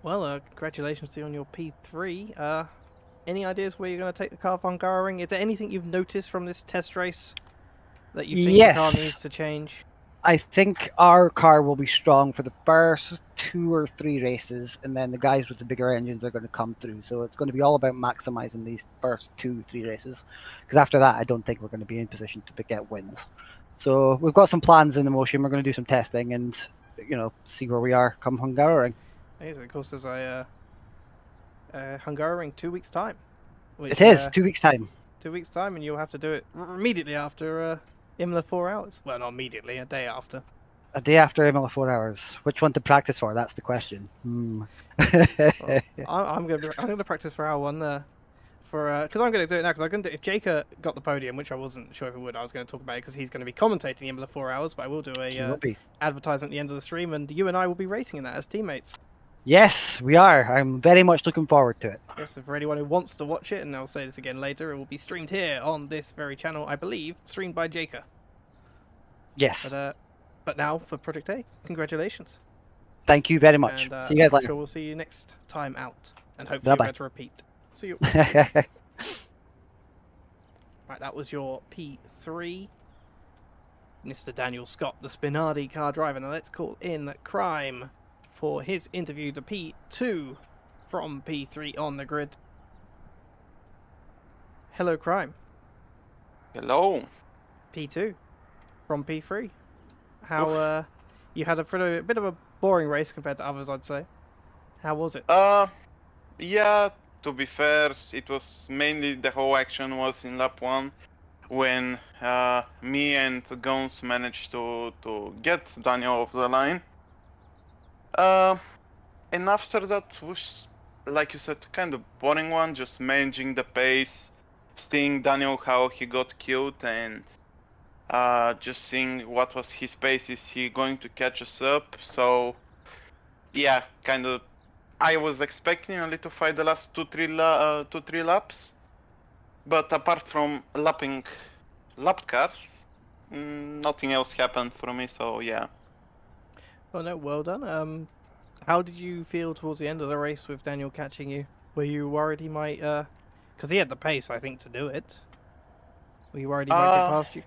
Well, congratulations to you on your P3. Any ideas where you're going to take the car for Hungaroring? Is there anything you've noticed from this test race that you think the car needs to change? I think our car will be strong for the first 2 or 3 races, and then the guys with the bigger engines are going to come through. So it's going to be all about maximizing these first 2-3 races, because after that, I don't think we're going to be in position to get wins. So we've got some plans in the motion. We're going to do some testing and see where we are come Hungaroring. Yes, of course, there's a Hungaroring 2 weeks time. It is 2 weeks time. 2 weeks time, and you'll have to do it immediately after Imola 4 hours. Well, not immediately, a day after. A day after Imola 4 hours. Which one to practice for? That's the question. Well, I'm gonna practice for hour 1 because I'm gonna do it now. Because I'm gonna do, if Jaker got the podium, which I wasn't sure if he would, I was going to talk about it because he's going to be commentating Imola 4 hours. But I will do a advertisement at the end of the stream, and you and I will be racing in that as teammates. Yes, we are. I'm very much looking forward to it. Yes, for anyone who wants to watch it, and I'll say this again later, it will be streamed here on this very channel, I believe, streamed by Jaker. Yes. But now for Project A, congratulations. Thank you very much. And, see you guys later. I'm sure we'll see you next time out, and hopefully you'll be able to repeat. See you. Right, that was your P3. Mr. Daniel Scott, the Spinardi car driver. Now let's call in Crime for his interview, the P2 from P3 on the grid. Hello, Crime. Hello. P2 from P3. How you had a bit of a boring race compared to others, I'd say. How was it? Yeah, to be fair, it was mainly the whole action was in lap 1 when me and Gons managed to get Daniel off the line. And after that was, like you said, kind of boring one, just managing the pace, seeing Daniel how he got killed, and just seeing what was his pace. Is he going to catch us up? So yeah, kind of. I was expecting a little fight the last 2-3 laps, but apart from lapped cars, nothing else happened for me. So yeah. Oh no, well done. How did you feel towards the end of the race with Daniel catching you? Were you worried he might, because he had the pace, I think, to do it. Were you worried he might get past you?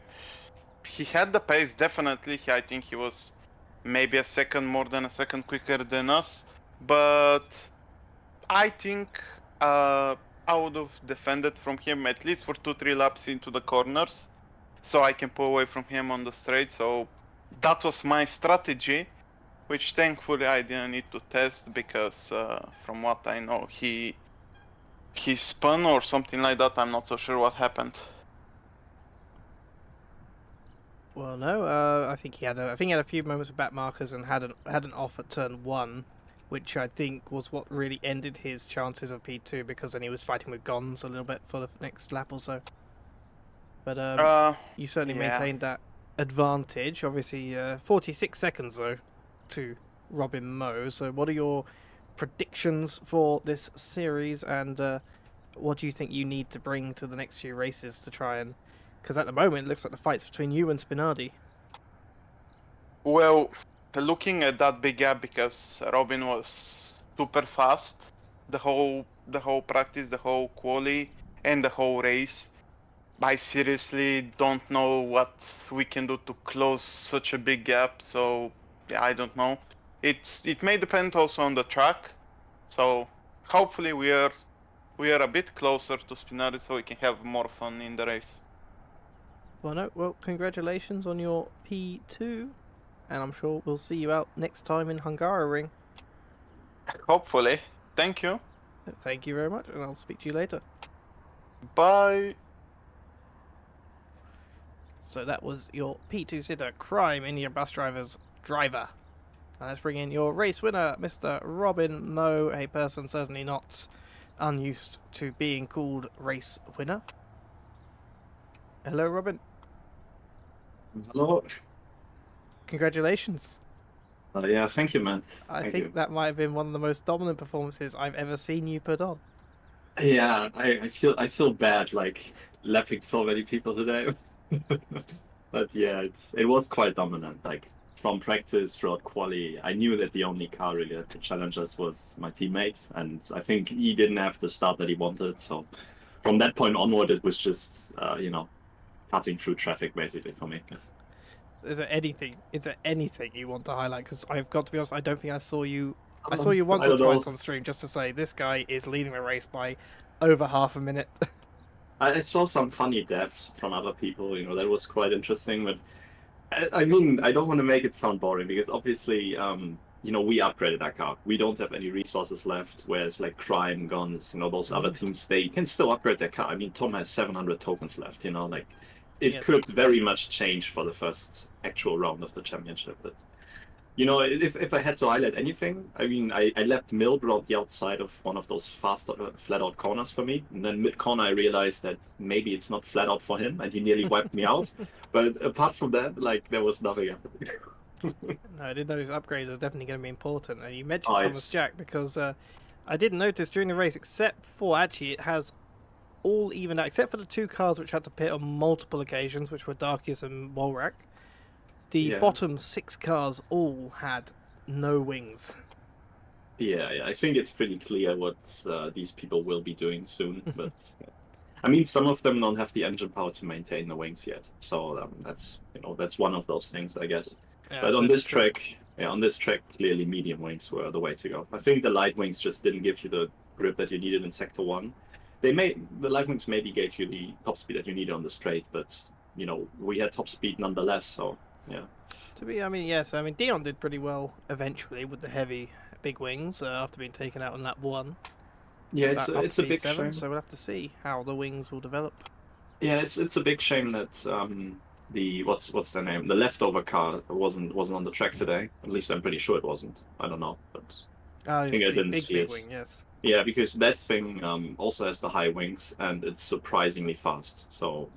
He had the pace, definitely. I think he was maybe more than a second quicker than us. But I think I would have defended from him at least for 2-3 laps into the corners, so I can pull away from him on the straight. So that was my strategy, which thankfully I didn't need to test because from what I know he spun or something like that. I'm not so sure what happened. Well, no. I think he had a few moments with back markers and had an off at turn 1, which I think was what really ended his chances of P2, because then he was fighting with Gons a little bit for the next lap or so. But you certainly maintained that advantage. Obviously, 46 seconds though to Robin Moe. So what are your predictions for this series, and what do you think you need to bring to the next few races to try and... Because at the moment, it looks like the fight's between you and Spinardi. Well, looking at that big gap, because Robin was super fast the whole practice, the whole quali, and the whole race. I seriously don't know what we can do to close such a big gap. So yeah, I don't know. It may depend also on the track. So hopefully we are a bit closer to Spinari, so we can have more fun in the race. Well, no, well, congratulations on your P2, and I'm sure we'll see you out next time in Hungary. Hopefully. Thank you. Thank you very much, and I'll speak to you later. Bye. So that was your P2 sitter, Crime, India Bus Driver's driver. Now let's bring in your race winner, Mr. Robin Moe, a person certainly not unused to being called race winner. Hello, Robin. Hello. Congratulations. Yeah, thank you, man. I Thank think you. that might have been one of the most dominant performances I've ever seen you put on. Yeah, I feel bad like lapping so many people today. But yeah, it was quite dominant. Like from practice throughout quali, I knew that the only car really that could challenge us was my teammate, and I think he didn't have the start that he wanted. So from that point onward, it was just cutting through traffic basically for me. Is there anything you want to highlight? Because I've got to be honest, I don't think I saw you. I saw you once I or don't know. twice on stream just to say this guy is leading the race by over half a minute. I saw some funny deaths from other people, that was quite interesting. But I mean, I don't want to make it sound boring because obviously, we upgraded our car. We don't have any resources left, whereas like Crime, Guns, those other teams, they can still upgrade their car. I mean, Tom has 700 tokens left, like it Yes. could very much change for the first actual round of the championship. But if I had to highlight anything, I mean, I lapped Milk around the outside of one of those fast flat-out corners for me. And then mid-corner, I realized that maybe it's not flat-out for him, and he nearly wiped me out. But apart from that, like, there was nothing happening. No, I did notice upgrades are definitely going to be important. And you mentioned Oh, Thomas it's- Jack because I did notice during the race, except for actually it has all evened out, except for the two cars which had to pit on multiple occasions, which were Darkius and Wolrak. The Yeah. bottom 6 cars all had no wings. Yeah, I think it's pretty clear what these people will be doing soon. But I mean, some of them don't have the engine power to maintain the wings yet. So that's one of those things, I guess. Yeah, But so on this true. track, clearly medium wings were the way to go. I think the light wings just didn't give you the grip that you needed in Sector 1. The light wings maybe gave you the top speed that you needed on the straight, but we had top speed nonetheless. So yeah. Yes, Dion did pretty well eventually with the heavy big wings after being taken out on lap 1. Yeah, Back up it's a to big P7, shame. so we'll have to see how the wings will develop. Yeah, it's a big shame that the what's their name? The leftover car wasn't on the track today. At least I'm pretty sure it wasn't. I don't know, but Oh, think I it's the didn't see big it. wing, yes. yeah, because that thing also has the high wings and it's surprisingly fast. So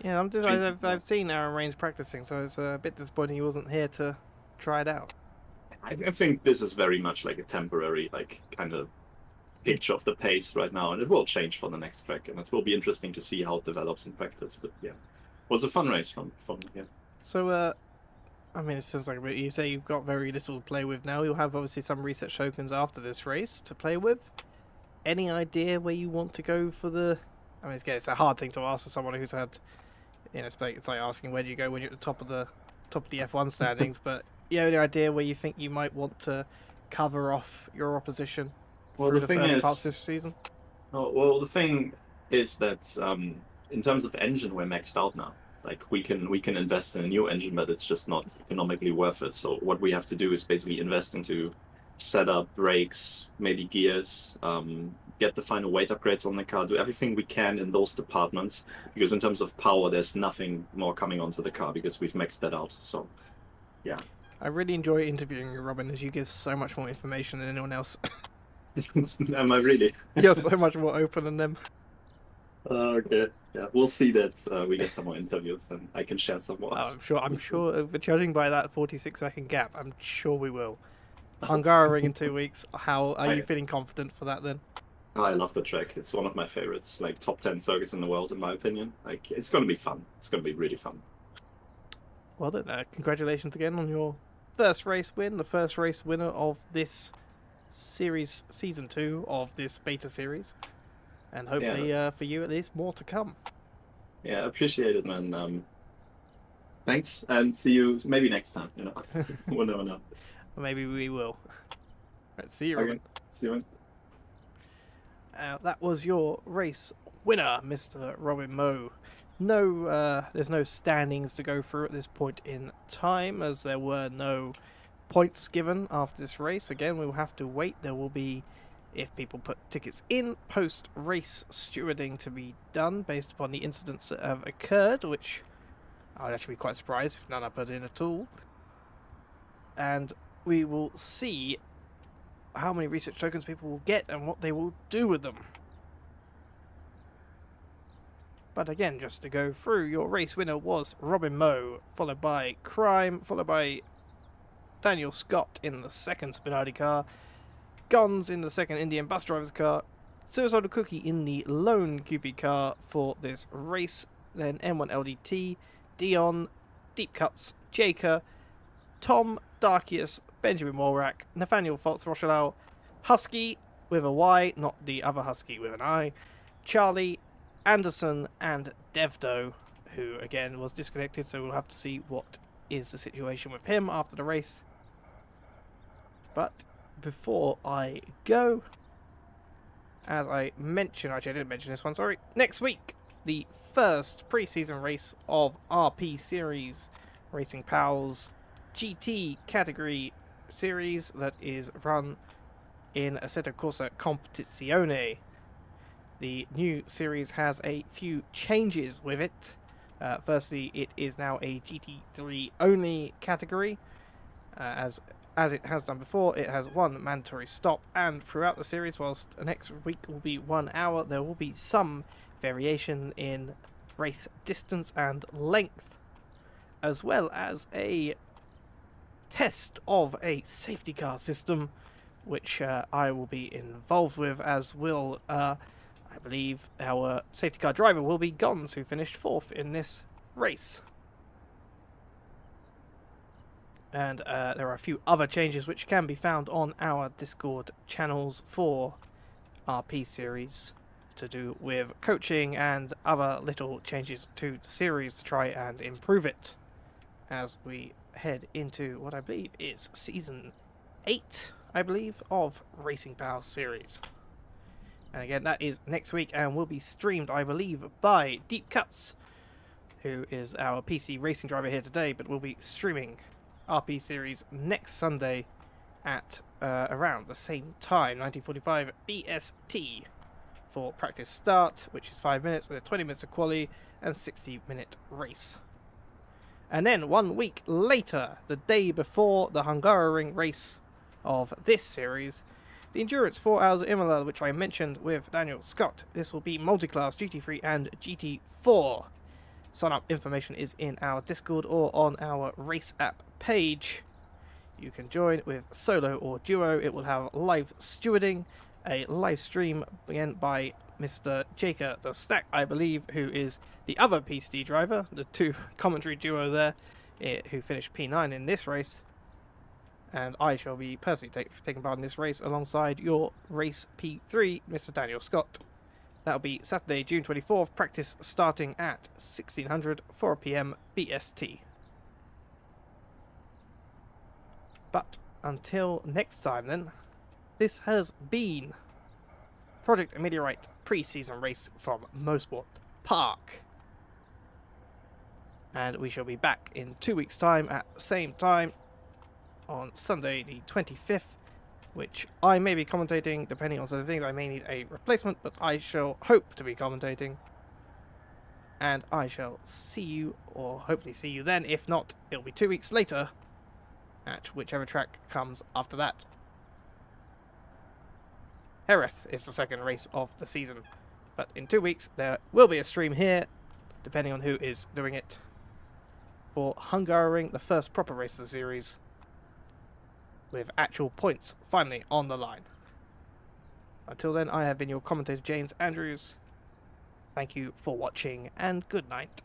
Yeah, think- I've seen Aaron Rains practicing, so it's a bit disappointing he wasn't here to try it out. I think this is very much like a temporary kind of picture of the pace right now, and it will change for the next track, and it will be interesting to see how it develops in practice. But yeah, it was a fun race from yeah. So, it sounds like you say you've got very little to play with now. You'll have obviously some reset tokens after this race to play with. Any idea where you want to go for the? It's a hard thing to ask for someone who's had, it's like asking where do you go when you're at the top of the F1 standings. But any idea where you think you might want to cover off your opposition Well, through the the thing further is- parts this season? Oh, well, the thing is that in terms of engine, we're maxed out now. Like we can invest in a new engine, but it's just not economically worth it. So what we have to do is basically invest into setup, brakes, maybe gears, get the final weight upgrades on the car, do everything we can in those departments. Because in terms of power, there's nothing more coming onto the car because we've maxed that out. So yeah. I really enjoy interviewing you, Robin, as you give so much more information than anyone else. Am I really? You're so much more open than them. Okay. Yeah, we'll see that we get some more interviews, then I can share some more. Oh, I'm sure. But judging by that 46-second gap, I'm sure we will. Hungary in 2 weeks. How are you feeling confident for that then? Oh, I love the track. It's one of my favorites. Like top 10 circuits in the world, in my opinion. Like it's gonna be fun. It's gonna be really fun. Well then, congratulations again on your first race win, the first race winner of this series, season 2 of this beta series, and hopefully for you at least more to come. Yeah, appreciate it, man. Thanks, and see you maybe next time. You know, we'll never know. Maybe we will. Right, see you, Robin. Okay, see you. That was your race winner, Mr. Robin Moe. No, there's no standings to go through at this point in time, as there were no points given after this race. Again, we will have to wait. There will be, if people put tickets in, post-race stewarding to be done based upon the incidents that have occurred, which I would actually be quite surprised if none are put in at all. And we will see how many research tokens people will get and what they will do with them. But again, just to go through, your race winner was Robin Moe, followed by Crime, followed by Daniel Scott in the second Spinardi car, Gons in the second Indian bus driver's car, Suicidal Cookie in the lone QP car for this race, then M1 LDT, Dion, Deep Cuts, Jaker, Tom, Darkius, Benjamin Walrack, Nathaniel Fox Rochelau, Husky with a Y, not the other Husky with an I, Charlie, Anderson, and Devdo, who again was disconnected, so we'll have to see what is the situation with him after the race. But before I go, as I mentioned, actually I didn't mention this one, sorry, next week, the first pre-season race of RP Series Racing Pals GT category series that is run in Assetto Corsa Competizione. The new series has a few changes with it. Firstly, it is now a GT3 only category. As it has done before, it has one mandatory stop, and throughout the series, whilst the next week will be 1 hour, there will be some variation in race distance and length, as well as a test of a safety car system, which I will be involved with, as will I believe our safety car driver will be Gons, who finished 4th in this race. And there are a few other changes which can be found on our Discord channels for RP series to do with coaching and other little changes to the series to try and improve it as we head into what I believe is Season 8, I believe, of Racing Power series. And again, that is next week and will be streamed, I believe, by Deep Cuts, who is our PC racing driver here today, but will be streaming RP series next Sunday at around the same time, 1945 BST, for practice start, which is 5 minutes, and then 20 minutes of quali, and 60-minute race. And then 1 week later, the day before the Hungaroring race of this series, the Endurance 4 Hours at Imola, which I mentioned with Daniel Scott. This will be multi-class GT3 and GT4. Sign-up information is in our Discord or on our race app page. You can join with solo or duo. It will have live stewarding, a live stream again by Mr. Jaker the Stack, I believe, who is the other PC driver, the two commentary duo there, who finished P9 in this race. And I shall be personally taking part in this race alongside your race P3, Mr. Daniel Scott. That'll be Saturday, June 24th, practice starting at 1600, 4 PM BST. But until next time then, this has been Project Ameliorate pre-season race from Motorsport Park. And we shall be back in 2 weeks' time at the same time on Sunday the 25th, which I may be commentating, depending on certain things. I may need a replacement, but I shall hope to be commentating. And I shall see you, or hopefully see you then. If not, it'll be 2 weeks later at whichever track comes after that. Hereth is the second race of the season, but in 2 weeks there will be a stream here, depending on who is doing it, for Hungaroring, the first proper race of the series, with actual points finally on the line. Until then, I have been your commentator, James Andrews. Thank you for watching, and good night.